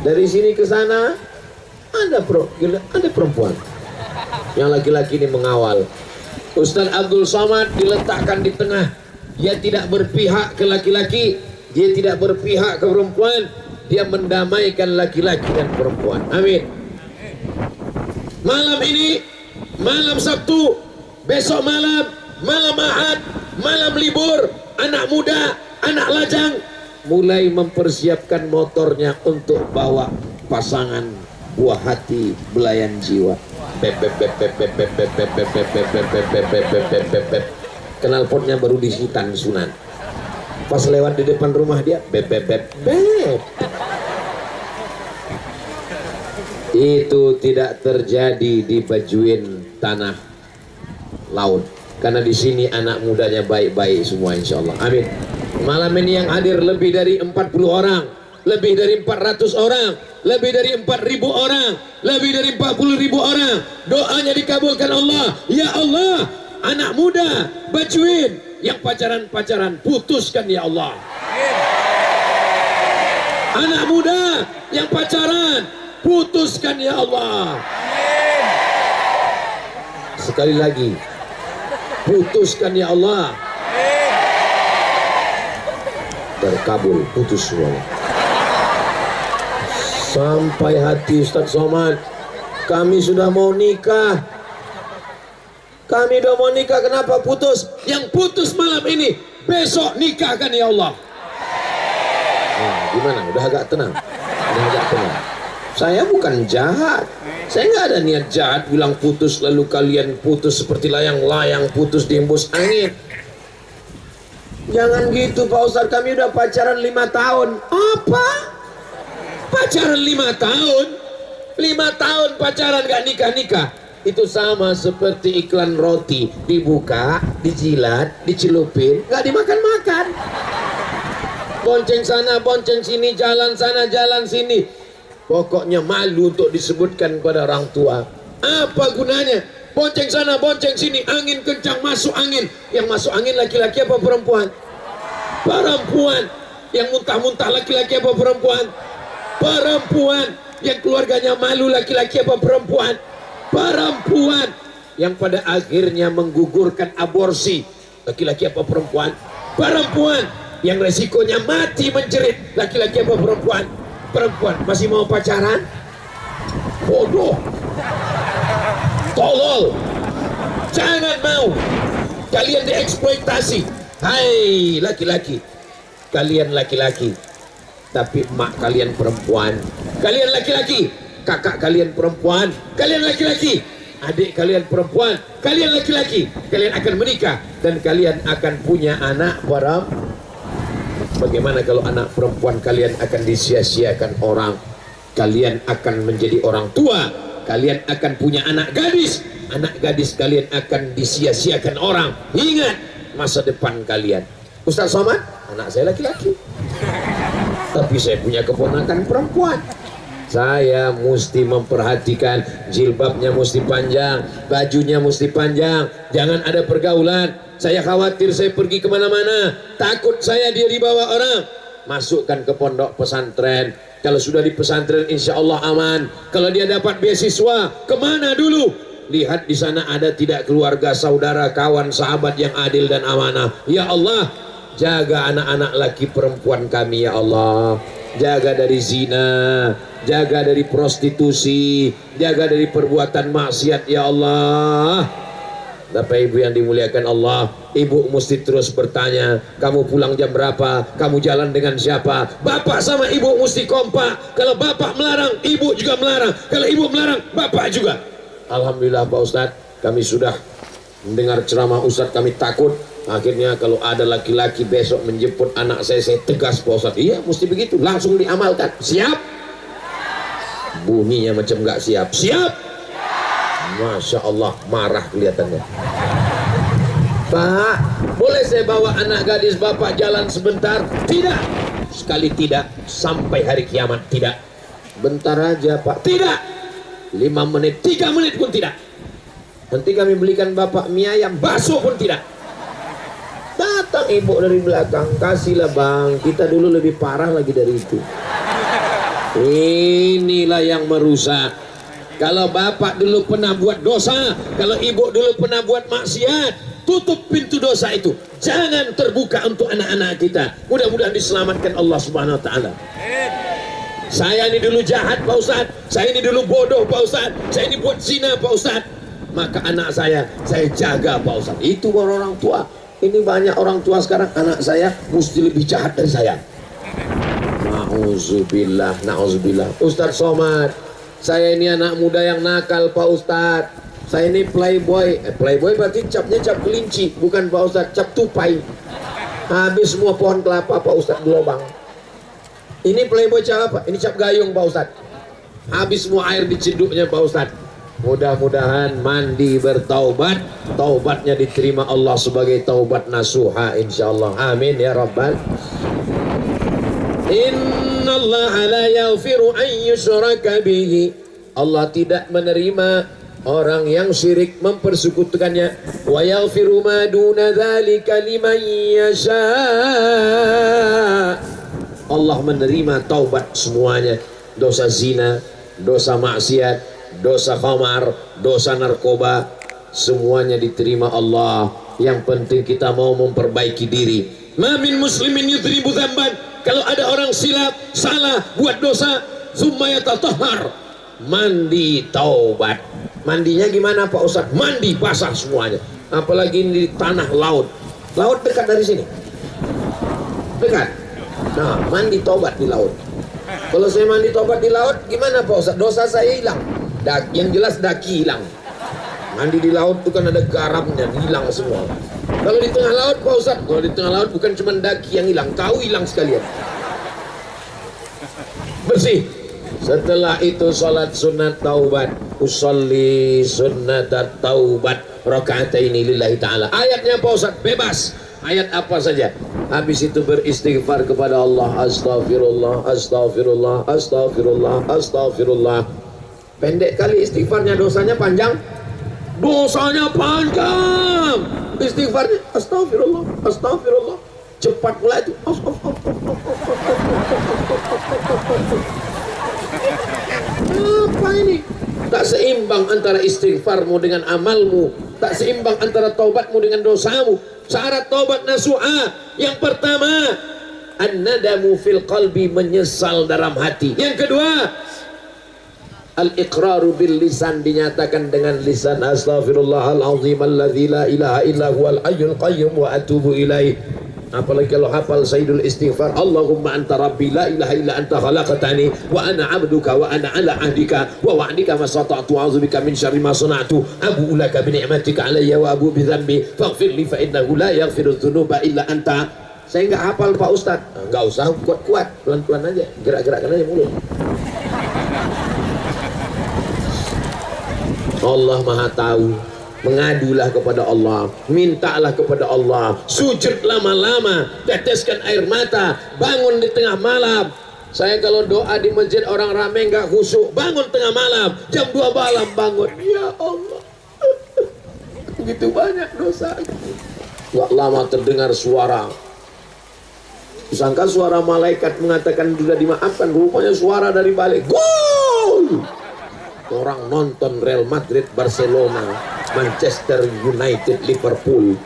Dari sini ke sana ada perempuan. Yang laki-laki ini mengawal. Ustadz Abdul Somad diletakkan di tengah. Dia tidak berpihak ke laki-laki, dia tidak berpihak ke perempuan. Dia mendamaikan laki-laki dan perempuan. Amin. Malam ini, malam Sabtu, besok malam, malam Ahad, malam libur, anak muda, anak lajang mulai mempersiapkan motornya untuk bawa pasangan buah hati belayan jiwa. knalpotnya baru disutan sunat. Pas lewat di depan rumah dia, beb beb beb beb. Itu tidak terjadi di Bajuin tanah laut, karena di sini anak mudanya baik-baik semua, insya Allah. Amin. Malam ini yang hadir lebih dari 40 orang, lebih dari 400 orang, lebih dari 4.000 orang, lebih dari 40.000 orang. Doanya dikabulkan Allah. Ya Allah, anak muda Bajuin yang pacaran putuskan ya Allah. Anak muda yang pacaran putuskan ya Allah. Sekali lagi, putuskan ya Allah. Terkabul, putus semuanya. Sampai hati Ustaz Somad, kami sudah mau nikah. Kami udah mau nikah, kenapa putus? Yang putus malam ini, besok nikahkan ya Allah. Nah, gimana? Udah agak tenang? Udah agak tenang. Saya bukan jahat. Saya nggak ada niat jahat bilang putus lalu kalian putus seperti layang-layang putus di embus angin. Jangan gitu Pak Ustadz, kami udah pacaran 5 tahun. Apa? Pacaran 5 tahun? 5 tahun pacaran gak nikah-nikah. Itu sama seperti iklan roti, dibuka, dijilat, dicelupin, nggak dimakan-makan. Bonceng sana, bonceng sini, jalan sana, jalan sini. Pokoknya malu untuk disebutkan pada orang tua. Apa gunanya? Bonceng sana, bonceng sini, angin kencang, masuk angin. Yang masuk angin laki-laki apa perempuan? Perempuan. Yang muntah-muntah laki-laki apa perempuan? Perempuan. Yang keluarganya malu laki-laki apa perempuan? Perempuan. Yang pada akhirnya menggugurkan aborsi laki-laki apa perempuan? Perempuan. Yang resikonya mati menjerit laki-laki apa perempuan? Perempuan. Masih mau pacaran? Bodoh, tolol, jangan mau. Kalian dieksploitasi. Hai laki-laki, kalian laki-laki, tapi mak kalian perempuan. Kalian laki-laki, kakak kalian perempuan. Kalian laki-laki, adik kalian perempuan. Kalian laki-laki, kalian akan menikah dan kalian akan punya anak perempuan. Bagaimana kalau anak perempuan kalian akan disia-siakan orang? Kalian akan menjadi orang tua. Kalian akan punya anak gadis. Anak gadis kalian akan disia-siakan orang. Ingat masa depan kalian. Ustaz Somad, anak saya laki-laki, tapi saya punya keponakan perempuan. Saya mesti memperhatikan, jilbabnya mesti panjang, bajunya mesti panjang, jangan ada pergaulan. Saya khawatir saya pergi kemana-mana, takut saya dia dibawa orang. Masukkan ke pondok pesantren. Kalau sudah di pesantren insya Allah aman. Kalau dia dapat beasiswa, kemana dulu? Lihat di sana ada tidak keluarga, saudara, kawan, sahabat yang adil dan amanah. Ya Allah, jaga anak-anak laki perempuan kami ya Allah. Jaga dari zina, jaga dari prostitusi, jaga dari perbuatan maksiat ya Allah. Bapak Ibu yang dimuliakan Allah, ibu mesti terus bertanya, kamu pulang jam berapa? Kamu jalan dengan siapa? Bapak sama ibu mesti kompak. Kalau bapak melarang, ibu juga melarang. Kalau ibu melarang, bapak juga. Alhamdulillah Pak Ustadz, kami sudah mendengar ceramah Ustadz, kami takut. Akhirnya kalau ada laki-laki besok menjemput anak saya tegas Pak Ustadz. Iya mesti begitu, langsung diamalkan. Siap? Bunyinya macam gak siap. Siap? Masya Allah, marah kelihatannya. Pak, boleh saya bawa anak gadis bapak jalan sebentar? Tidak. Sekali tidak, sampai hari kiamat tidak. Bentar aja Pak. Tidak. 5 menit, 3 menit pun tidak. Nanti kami belikan bapak mie ayam, bakso pun tidak. Datang ibu dari belakang, kasihlah bang, kita dulu lebih parah lagi dari itu. Inilah yang merusak. Kalau bapak dulu pernah buat dosa, kalau ibu dulu pernah buat maksiat, tutup pintu dosa itu. Jangan terbuka untuk anak-anak kita. Mudah-mudahan diselamatkan Allah Subhanahu wa taala. Saya ini dulu jahat Pak Ustadz, saya ini dulu bodoh Pak Ustadz, saya ini buat zina Pak Ustadz. Maka anak saya jaga Pak Ustadz. Itu orang tua. Ini banyak orang tua sekarang, anak saya mesti lebih jahat dari saya. Na'udzubillah, na'udzubillah. Ustadz Somad, saya ini anak muda yang nakal Pak Ustadz. Saya ini playboy. Playboy berarti capnya cap kelinci, bukan Pak Ustadz, cap tupai. Habis semua pohon kelapa Pak Ustadz gelobang. Ini playboy cap apa? Ini cap gayung Pak Ustadz. Habis semua air diciduknya Pak Ustadz. Mudah-mudahan mandi bertaubat, taubatnya diterima Allah sebagai taubat nasuha insyaallah. Amin ya rabbal. Innallaha la yaghfiru an yushraka bihi. Allah tidak menerima orang yang syirik mempersekutukannya. Wa yaghfiru ma duna dzalika liman yasha. Allah menerima taubat semuanya. Dosa zina, dosa maksiat, dosa khamar, dosa narkoba, semuanya diterima Allah. Yang penting kita mau memperbaiki diri. Ma min muslimin yudribu dzamban. Kalau ada orang silap, salah, buat dosa, summa yatatahhar, mandi taubat. Mandinya gimana Pak Ustadz? Mandi basah semuanya. Apalagi di tanah laut. Laut dekat dari sini. Dekat. Nah, mandi taubat di laut. Kalau saya mandi taubat di laut, gimana Pak Ustadz? Dosa saya hilang. Yang jelas daki hilang. Mandi di laut itu kan ada garamnya, hilang semua. Kalau di tengah laut Pak Ustadz, kalau di tengah laut bukan cuma daki yang hilang, tahu hilang sekalian. Bersih. Setelah itu salat sunat taubat. Usolli sunat taubat rakaataini lillahi ta'ala. Ayatnya Pak Ustadz bebas. Ayat apa saja. Habis itu beristighfar kepada Allah. Astaghfirullah, astaghfirullah, astaghfirullah, astaghfirullah. Pendek kali istighfarnya, dosanya panjang. Dosanya panjang. Istighfarnya astaghfirullah, astaghfirullah. Cepat pula itu. Apa ini? Tak seimbang antara istighfarmu dengan amalmu. Tak seimbang antara taubatmu dengan dosamu. Syarat taubat nasuha yang pertama, an-nadamu fil qalbi, menyesal dalam hati. Yang kedua, al-iqraru bil lisan, dinyatakan dengan lisan. Astaghfirullahalazim alladzi la ilaha illa huwal hayyul qayyum wa atubu ilaih. Apalagi kalau hafal sayyidul istighfar, Allahumma anta rabbi la ilaha illa anta khalaqtani wa ana abduka wa ana ala ahdika wa wa'dika mastata'tu a'udzubika min syarri ma sana'tu abu'u laka bi ni'matika alayya wa abu'u bi dzambi faghfir li fa innahu la yaghfiru dzunuba illa anta. Saya enggak hafal Pak Ustaz. Enggak usah kuat-kuat, pelan-pelan aja, gerak-gerakkan aja mulut. Allah Maha tahu. Mengadulah kepada Allah, mintalah kepada Allah, sujud lama-lama, teteskan air mata, bangun di tengah malam. Saya kalau doa di masjid orang ramai nggak khusyuk, bangun tengah malam, jam 2 malam bangun. Ya Allah, begitu banyak dosa. Gak lama terdengar suara. Sangka suara malaikat mengatakan sudah dimaafkan, rupanya suara dari balik. Gol! Orang nonton Real Madrid, Barcelona, Manchester United, Liverpool.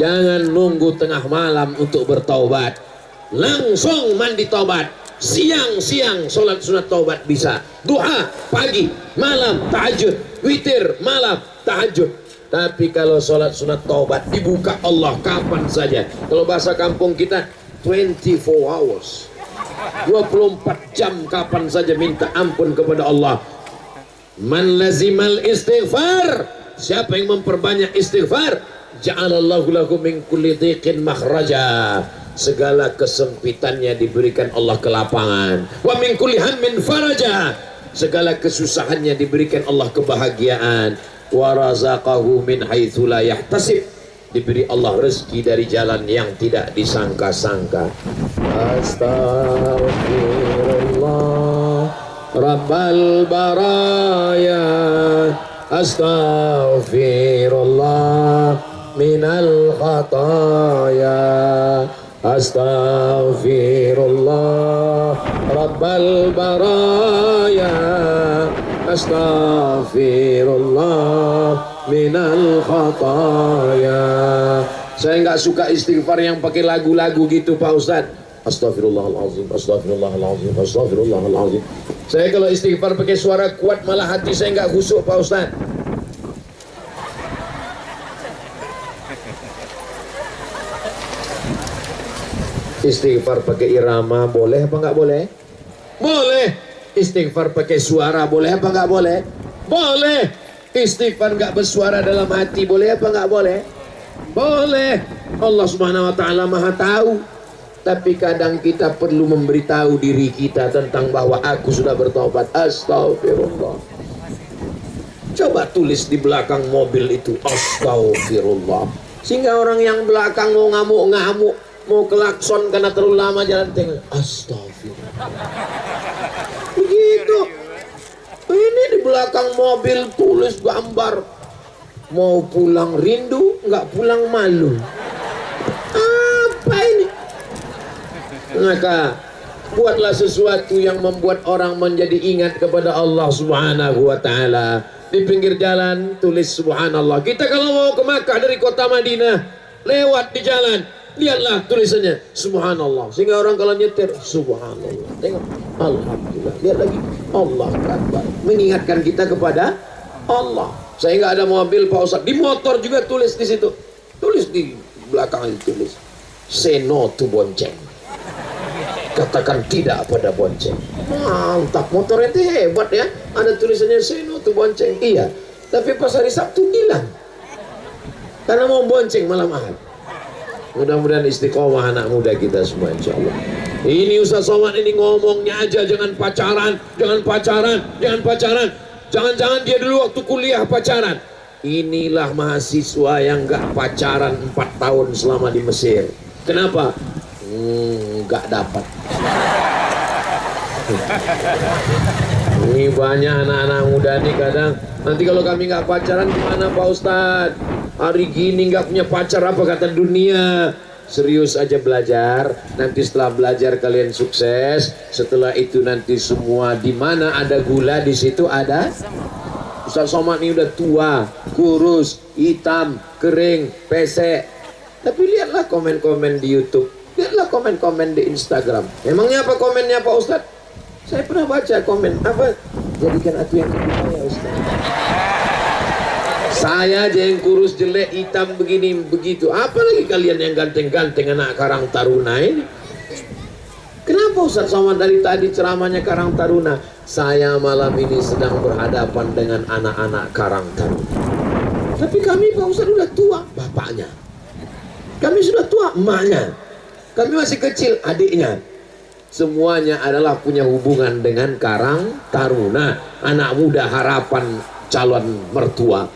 Jangan nunggu tengah malam untuk bertaubat. Langsung mandi taubat. Siang-siang sholat sunat taubat bisa. Duha pagi, malam tahajud, witir malam tahajud. Tapi kalau sholat sunat taubat dibuka Allah kapan saja. Kalau bahasa kampung kita 24 hours, 24 jam kapan saja minta ampun kepada Allah. Man lazimal istighfar, siapa yang memperbanyak istighfar, ja'alallahu lahu min kulli dhiqin makhraja, segala kesempitannya diberikan Allah kelapangan. Wa min kulli hammin faraja, segala kesusahannya diberikan Allah kebahagiaan. Wa razaqahu min haitsu la yahtasib, diberi Allah rezeki dari jalan yang tidak disangka-sangka. Astaghfirullah Rabbal baraya, astaghfirullah minal khataya, astaghfirullah Rabbal baraya, astaghfirullah minal khataya. Saya nggak suka istighfar yang pakai lagu-lagu gitu Pak Ustadz. Astaghfirullahalazim, astaghfirullahalazim, astaghfirullahalazim. Saya kalau istighfar pakai suara kuat malah hati saya nggak khusyuk Pak Ustadz. Istighfar pakai irama boleh apa nggak boleh? Boleh. Istighfar pakai suara boleh apa nggak boleh? Boleh. Istighfar nggak bersuara dalam hati, boleh apa nggak boleh? Boleh. Allah Subhanahu wa Ta'ala Maha tahu. Tapi kadang kita perlu memberitahu diri kita tentang bahwa aku sudah bertobat. Astagfirullah. Coba tulis di belakang mobil itu astagfirullah, sehingga orang yang belakang mau ngamuk-ngamuk, mau kelakson karena terlalu lama jalan tengah, astagfirullah. Begitu. Ini di belakang mobil tulis gambar, mau pulang rindu, nggak pulang malu. Apa ini? Maka buatlah sesuatu yang membuat orang menjadi ingat kepada Allah Subhanahu wa Ta'ala. Di pinggir jalan tulis subhanallah. Kita kalau mau ke Makkah dari kota Madinah, lewat di jalan, lihatlah tulisannya subhanallah, sehingga orang kalau nyetir subhanallah, tengok alhamdulillah, lihat lagi Allah Akbar, mengingatkan kita kepada Allah. Saya nggak ada mobil Pak Ustaz, di motor juga tulis di situ, tulis di belakang itu tulis say no to bonceng, katakan tidak pada bonceng. Mantap, motor itu hebat ya, ada tulisannya say no to bonceng. Iya, tapi pas hari Sabtu hilang karena mau bonceng malam Ahad. Mudah-mudahan istiqomah anak muda kita semua insyaallah. Ini Ustaz Somad ini ngomongnya aja, jangan pacaran, jangan pacaran, jangan pacaran. Jangan-jangan dia dulu waktu kuliah pacaran. Inilah mahasiswa yang gak pacaran 4 tahun selama di Mesir. Kenapa? Gak dapat. Ini banyak anak-anak muda nih kadang, nanti kalau kami gak pacaran gimana Pak Ustadz? Hari gini gak punya pacar apa kata dunia? Serius aja belajar, nanti setelah belajar kalian sukses, setelah itu nanti semua di mana ada gula di situ ada. Ustaz Somad ini udah tua, kurus, hitam, kering, pesek. Tapi lihatlah komen-komen di YouTube, lihatlah komen-komen di Instagram. Emangnya apa komennya Pak Ustadz? Saya pernah baca komen apa? Jadikan aku yang kedua ya Ustaz. Saya aja yang kurus, jelek, hitam, begini, begitu. Apalagi kalian yang ganteng-ganteng anak Karang Taruna ini. Kenapa Ustaz Somad dari tadi ceramahnya Karang Taruna? Saya malam ini sedang berhadapan dengan anak-anak Karang Taruna. Tapi kami Pak Ustaz sudah tua, bapaknya. Kami sudah tua, emaknya. Kami masih kecil, adiknya. Semuanya adalah punya hubungan dengan Karang Taruna. Anak muda, harapan calon mertua,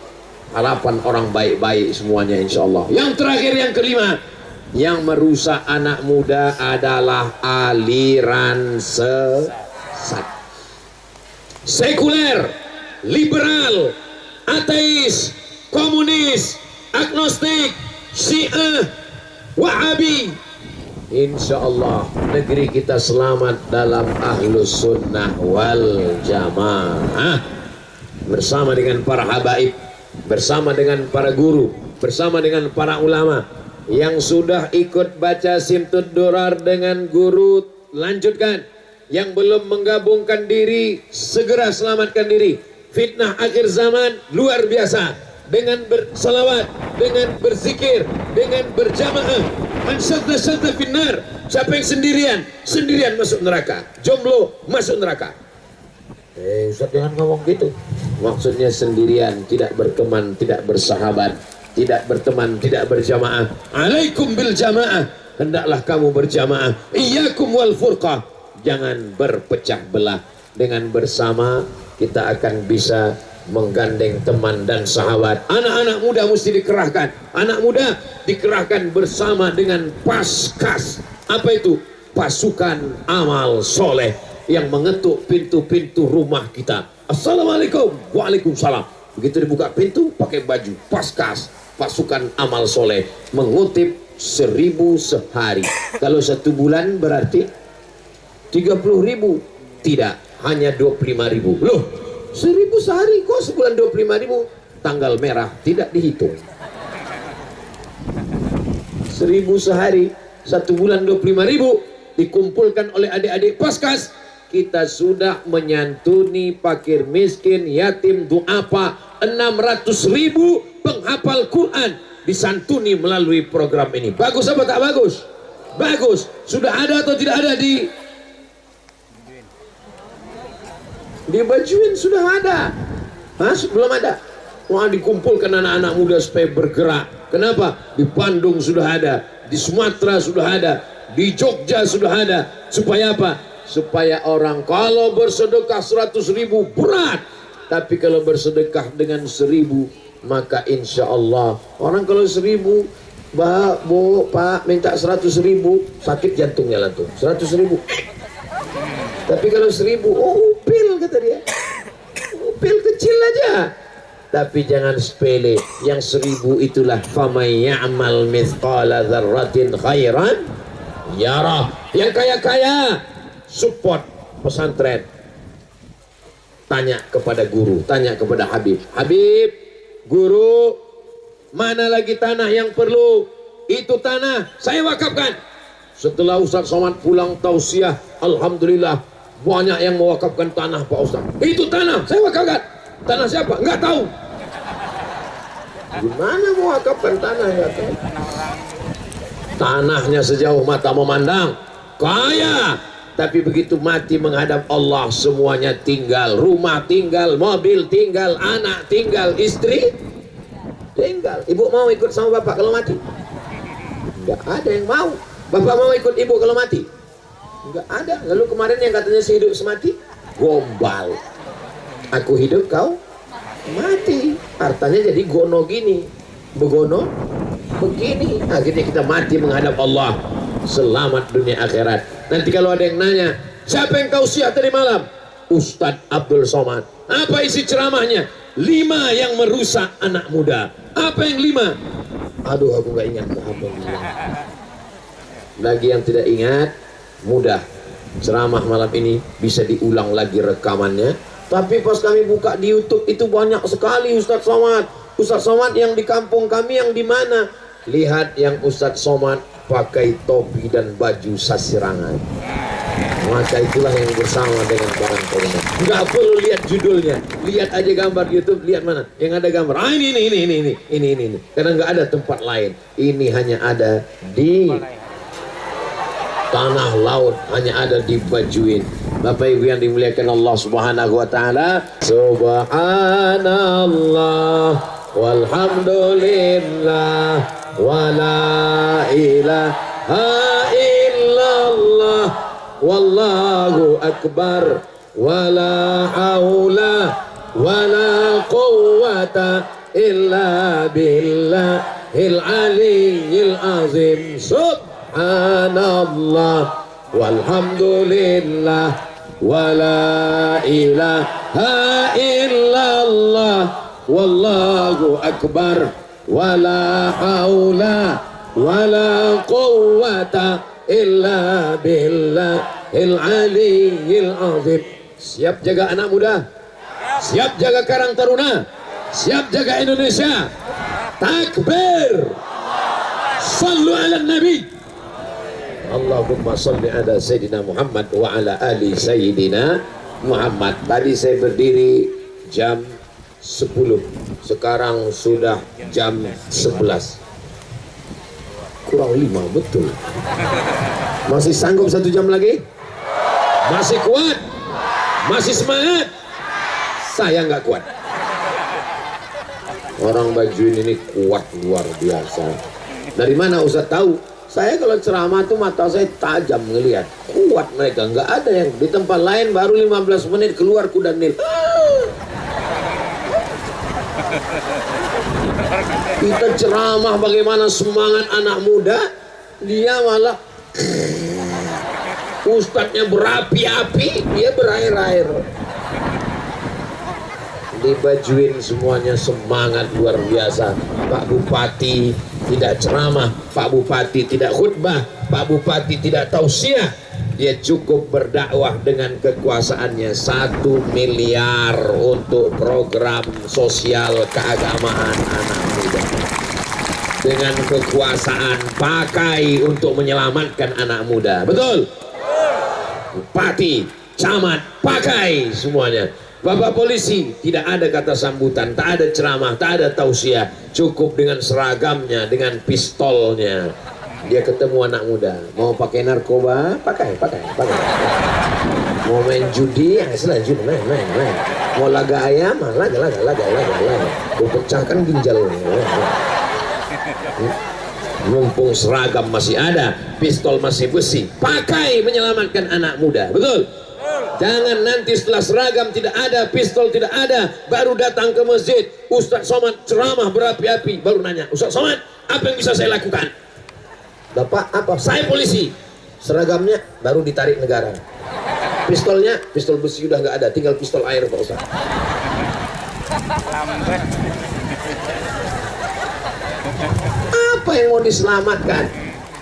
harapan orang baik-baik semuanya insyaallah. Yang terakhir, yang kelima, yang merusak anak muda adalah aliran sesat, sekuler, liberal, ateis, komunis, agnostik, syiah, wahabi. Insyaallah negeri kita selamat dalam ahlus sunnah wal jamaah, bersama dengan para habaib, bersama dengan para guru, bersama dengan para ulama. Yang sudah ikut baca Simtud Durar dengan guru, lanjutkan. Yang belum menggabungkan diri, segera selamatkan diri. Fitnah akhir zaman luar biasa. Dengan bersalawat, dengan berzikir, dengan berjamaah. Man syadda syadda finnar. Siapa yang sendirian, sendirian masuk neraka. Jomblo masuk neraka. Ustaz jangan ngomong gitu. Maksudnya sendirian, tidak berteman, tidak bersahabat, tidak berteman, tidak berjamaah. Alaikum bil jamaah, hendaklah kamu berjamaah. Iyyakum wal furqah, jangan berpecah belah. Dengan bersama kita akan bisa menggandeng teman dan sahabat. Anak-anak muda mesti dikerahkan. Anak muda dikerahkan bersama dengan Paskas. Apa itu? Pasukan amal soleh yang mengetuk pintu-pintu rumah kita. Assalamualaikum, waalaikumsalam. Begitu dibuka pintu, pakai baju Paskas, pasukan amal soleh, mengutip 1000 sehari. Kalau 1 bulan berarti 30.000. Tidak, hanya 25.000. Loh, 1000 sehari kok sebulan 25.000? Tanggal merah tidak dihitung. 1000 sehari, 1 bulan 25.000 dikumpulkan oleh adik-adik Paskas. Kita sudah menyantuni fakir miskin, yatim, duafa, 600.000 penghafal Quran disantuni melalui program ini. Bagus apa tak bagus? Bagus. Sudah ada atau tidak ada di Bajuin? Sudah ada. Belum ada. Wah, dikumpulkan anak-anak muda supaya bergerak. Kenapa? Di Bandung sudah ada, di Sumatera sudah ada, di Jogja sudah ada. Supaya apa? Supaya orang kalau bersedekah 100.000 berat, tapi kalau bersedekah dengan 1.000 maka insya Allah orang kalau 1.000, Mbak, Bu, Pak minta 100.000 sakit jantungnya langsung 100.000. Tapi kalau 1.000, oh upil kata dia, upil kecil aja. Tapi jangan sepele. Yang 1.000 itulah famay ya'mal mithqala dzarratin khairan yarah. Yang kaya-kaya support pesantren. Tanya kepada guru, tanya kepada Habib. Habib, guru, mana lagi tanah yang perlu? Itu tanah saya wakafkan. Setelah Ustaz Somad pulang tausiah, alhamdulillah banyak yang mewakafkan tanah Pak Ustaz. Itu tanah saya wakafkan. Tanah siapa? Enggak tahu. Gimana mewakafkan tanah? Enggak tahu. Tanahnya sejauh mata memandang kaya, tapi begitu mati menghadap Allah semuanya tinggal. Rumah tinggal, mobil tinggal, anak tinggal, istri tinggal. Ibu mau ikut sama bapak kalau mati? Enggak ada yang mau. Bapak mau ikut ibu kalau mati? Enggak ada. Lalu kemarin yang katanya sehidup semati, gombal. Aku hidup, kau mati. Artinya jadi gono gini, begono begini. Akhirnya kita mati menghadap Allah. Selamat dunia akhirat. Nanti kalau ada yang nanya, siapa yang tausiah tadi malam? Ustadz Abdul Somad. Apa isi ceramahnya? 5 yang merusak anak muda. Apa yang 5? Aduh, aku nggak ingat apa yang 5. Bagi yang tidak ingat, mudah. Ceramah malam ini bisa diulang lagi rekamannya. Tapi pas kami buka di YouTube itu banyak sekali Ustadz Somad. Ustadz Somad yang di kampung kami yang di mana? Lihat yang Ustadz Somad pakai topi dan baju sasirangan. Maka itulah yang bersama dengan barang korunia. Nggak perlu lihat judulnya, lihat aja gambar YouTube. Lihat mana yang ada gambar. Ah, ini. Karena nggak ada tempat lain. Ini hanya ada di tanah laut, hanya ada di Bajuin. Bapak Ibu yang dimuliakan Allah Subhanahu wa taala. Subhanallah walhamdulillah wala ilaha illallah wallahu akbar wala haula wala quwwata illa billahil aliyyil azim. Subhanallah walhamdulillah wala ilaha illallah wallahu akbar wala haula wala quwwata illa billahil aliyyil azim. Siap jaga anak muda, siap jaga Karang Taruna, siap jaga Indonesia. Takbir, sallu ala nabi. Allahumma salli ala Sayyidina Muhammad wa ala ali Sayyidina Muhammad. Tadi saya berdiri jam 10, sekarang sudah jam 11 kurang 5, betul. Masih sanggup 1 jam lagi? Masih kuat? Masih semangat? Saya nggak kuat. Orang Bajuin ini kuat luar biasa. Dari mana Ustaz tahu? Saya kalau ceramah tuh mata saya tajam ngelihat. Kuat mereka, nggak ada yang di tempat lain baru 15 menit keluar kuda nil. Kita ceramah bagaimana semangat anak muda, dia malah ustadznya berapi-api, dia berair-air. Dibajuin semuanya semangat luar biasa. Pak Bupati tidak ceramah, Pak Bupati tidak khutbah, Pak Bupati tidak tausiah. Dia cukup berdakwah dengan kekuasaannya. 1 miliar untuk program sosial keagamaan anak muda. Dengan kekuasaan pakai untuk menyelamatkan anak muda. Betul? Bupati, camat, pakai semuanya. Bapak polisi, tidak ada kata sambutan, tak ada ceramah, tak ada tausiah. Cukup dengan seragamnya, dengan pistolnya. Dia ketemu anak muda, mau pakai narkoba, pakai. Mau main judi, ya selanjut main. Mau laga ayam, laga. Gue pecahkan ginjalnya. Mumpung seragam masih ada, pistol masih besi, pakai menyelamatkan anak muda. Betul? Jangan nanti setelah seragam tidak ada, pistol tidak ada, baru datang ke masjid, Ustaz Somad ceramah berapi-api, baru nanya, Ustaz Somad, apa yang bisa saya lakukan? Bapak apa? Saya polisi. Seragamnya baru ditarik negara. Pistolnya, pistol besi udah nggak ada, tinggal pistol air Pak Ustaz. Apa yang mau diselamatkan?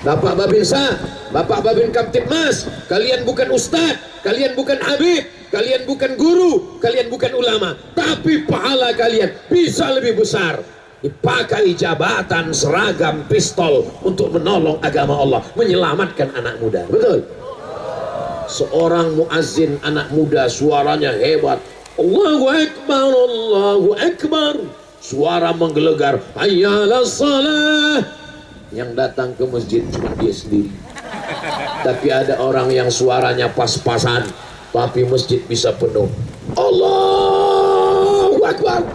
Bapak Babinsa, Bapak Babin Kamtibmas, kalian bukan ustadz, kalian bukan habib, kalian bukan guru, kalian bukan ulama, tapi pahala kalian bisa lebih besar dipakai jabatan, seragam, pistol untuk menolong agama Allah, menyelamatkan anak muda. Betul? Seorang muazzin anak muda, suaranya hebat, Allahu Akbar, Allahu Akbar, suara menggelegar, hayya 'alas shalah. Yang datang ke masjid cuma dia sendiri, tapi ada orang yang suaranya pas-pasan, tapi masjid bisa penuh. Allahu Akbar,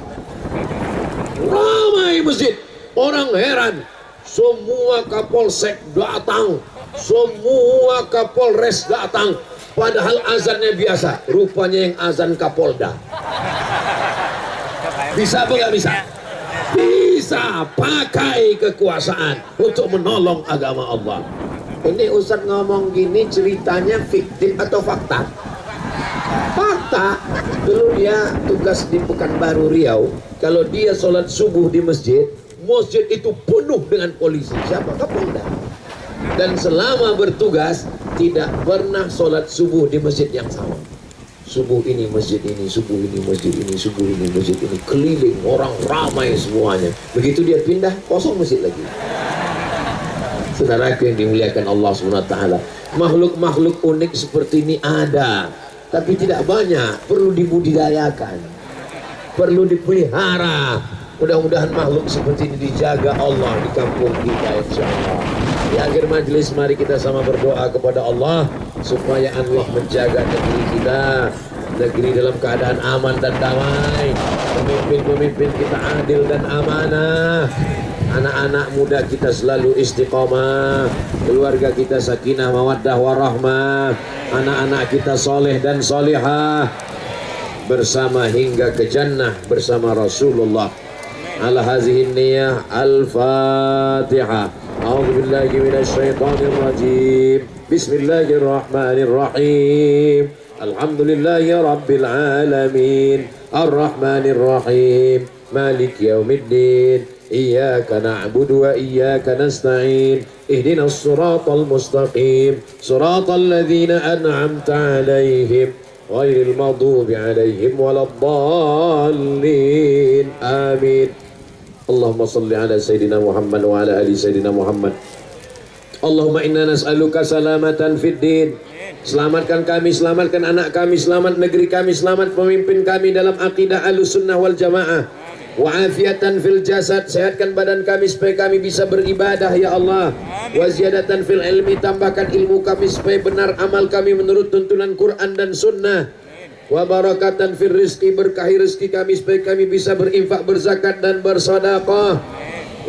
ramai masjid, orang heran. Semua kapolsek datang, semua kapolres datang, padahal azannya biasa, rupanya yang azan Kapolda. Bisa apa nggak bisa? Bisa. Pakai kekuasaan untuk menolong agama Allah. Ini Ustaz ngomong gini ceritanya fiktif atau fakta? Fakta. Dulu dia tugas di Pekanbaru Riau, kalau dia sholat subuh di masjid, masjid itu penuh dengan polisi. Siapa? Kapolda. Dan selama bertugas tidak pernah sholat subuh di masjid yang sama. Subuh ini masjid ini, subuh ini masjid ini, subuh ini masjid ini, keliling, orang ramai semuanya. Begitu dia pindah, kosong masjid lagi. Saudaraku yang dimuliakan Allah SWT, makhluk-makhluk unik seperti ini ada, tapi tidak banyak, perlu dibudidayakan, perlu dipelihara. Mudah-mudahan makhluk seperti ini dijaga Allah di kampung kita, insyaallah. Di akhir majelis mari kita sama berdoa kepada Allah supaya Allah menjaga negeri kita, negeri dalam keadaan aman dan damai, pemimpin-pemimpin kita adil dan amanah, anak-anak muda kita selalu istiqomah, keluarga kita sakinah mawaddah warahmah, anak-anak kita soleh dan solihah, bersama hingga ke jannah bersama Rasulullah. Ala hazihin niyah, al-fatihah. A'udzu billahi minasyaitonir rajim. Bismillahirrahmanirrahim. Alhamdulillahi rabbil alamin. Arrahmanir rahim. Malik yaumiddin. Iyyaka na'budu wa iyyaka nasta'in. Ihdinas siratal mustaqim. Siratal ladzina an'amta 'alaihim ghairil maghdubi 'alaihim waladdallin. Amin. Allahumma salli ala Sayyidina Muhammad wa ala ali Sayyidina Muhammad. Allahumma inna nas'aluka salamatan fid din. Selamatkan kami, selamatkan anak kami, selamat negeri kami, selamat pemimpin kami dalam akidah Ahlussunnah wal Jamaah. Wa afiatan fil jasad, sehatkan badan kami supaya kami bisa beribadah ya Allah. Wa ziyadatan fil ilmi, tambahkan ilmu kami supaya benar amal kami menurut tuntunan Quran dan Sunnah. Wa barakatan fil rizqi, berkahi rezeki kami supaya kami bisa berinfak, berzakat dan bersedekah.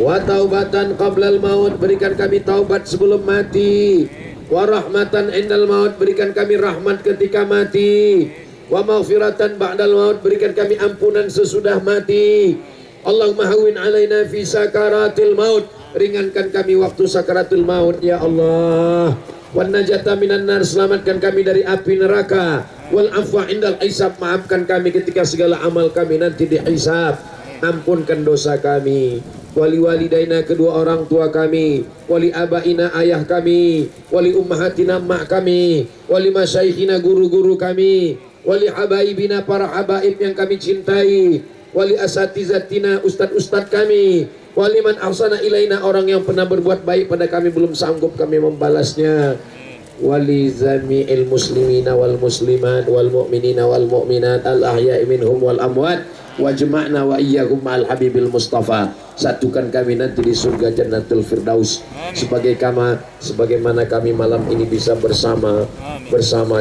Wa taubatan qablal maut, berikan kami taubat sebelum mati. Wa rahmatan indal maut, berikan kami rahmat ketika mati. Wa maghfiratan ba'dal maut, berikan kami ampunan sesudah mati. Allahumma hawwin alaina fi sakaratil maut, ringankan kami waktu sakaratul maut ya Allah. Wan najata minan nar, selamatkan kami dari api neraka. Wal afwa indal hisab, maafkan kami ketika segala amal kami nanti dihisab. Ampunkan dosa kami. Wali walidaina, kedua orang tua kami. Wali abaina, ayah kami. Wali ummahatina, mak kami. Wali masyaikhina, guru-guru kami. Wali habaibina, para habaib yang kami cintai. Wali asatizatina, ustad-ustad kami. Wali man ahsana ilaina, orang yang pernah berbuat baik pada kami belum sanggup kami membalasnya. Wali zami'il muslimina wal muslimat wal mu'minina wal mu'minat al ahya'i minhum wal amwat wajma'na wa iyyahum ma'al habibil mustafa. satukan kami nanti di surga Jannatul Firdaus, sebagaimana kami malam ini bisa bersama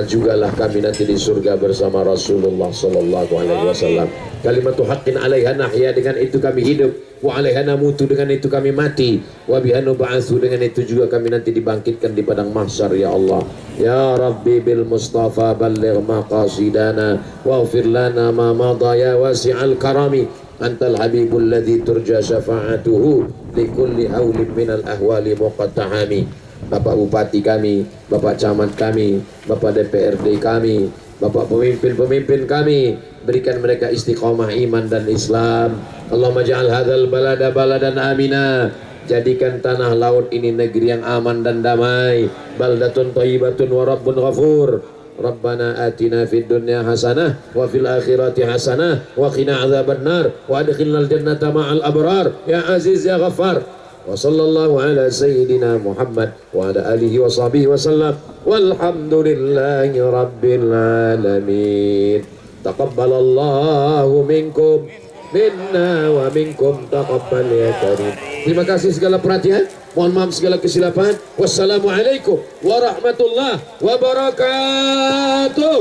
jugalah kami nanti di surga bersama Rasulullah sallallahu alaihi wasallam. Kalimatu haqqin 'alaiha nahya, dengan itu kami hidup, wa 'alaiha namutu, dengan itu kami mati, wa biha nub'atsu, dengan itu juga kami nanti dibangkitkan di padang mahsyar. Ya Allah, ya Rabbi bil Mustafa balligh maqasidana waghfir lana ma madha ya wasi'al karami, antal habibul ladzi turja syafa'atuhu likulli haulin minal ahwali muqattahami. Bapak Bupati kami, Bapak Camat kami, Bapak DPRD kami, Bapak pemimpin-pemimpin kami, berikan mereka istiqomah iman dan Islam. Allahumma ja'al hadzal balada baladan amina, jadikan tanah laut ini negeri yang aman dan damai. Baldatun thayyibatun wa rabbun ghafur. Rabbana atina fid dunya hasanah wa fil akhirati hasanah wa qina adzabannar wa adkhilnal jannata ma'al abrar ya aziz ya ghaffar. Wa sallallahu ala sayyidina Muhammad wa ala alihi wa sahbihi wa sallam, walhamdulillahi rabbil alamin. Taqabbalallahu minkum minna wa minkum taqabbal ya karim. Terima kasih segala perhatian, mohon maaf segala kesilapan. Wassalamualaikum warahmatullahi wabarakatuh.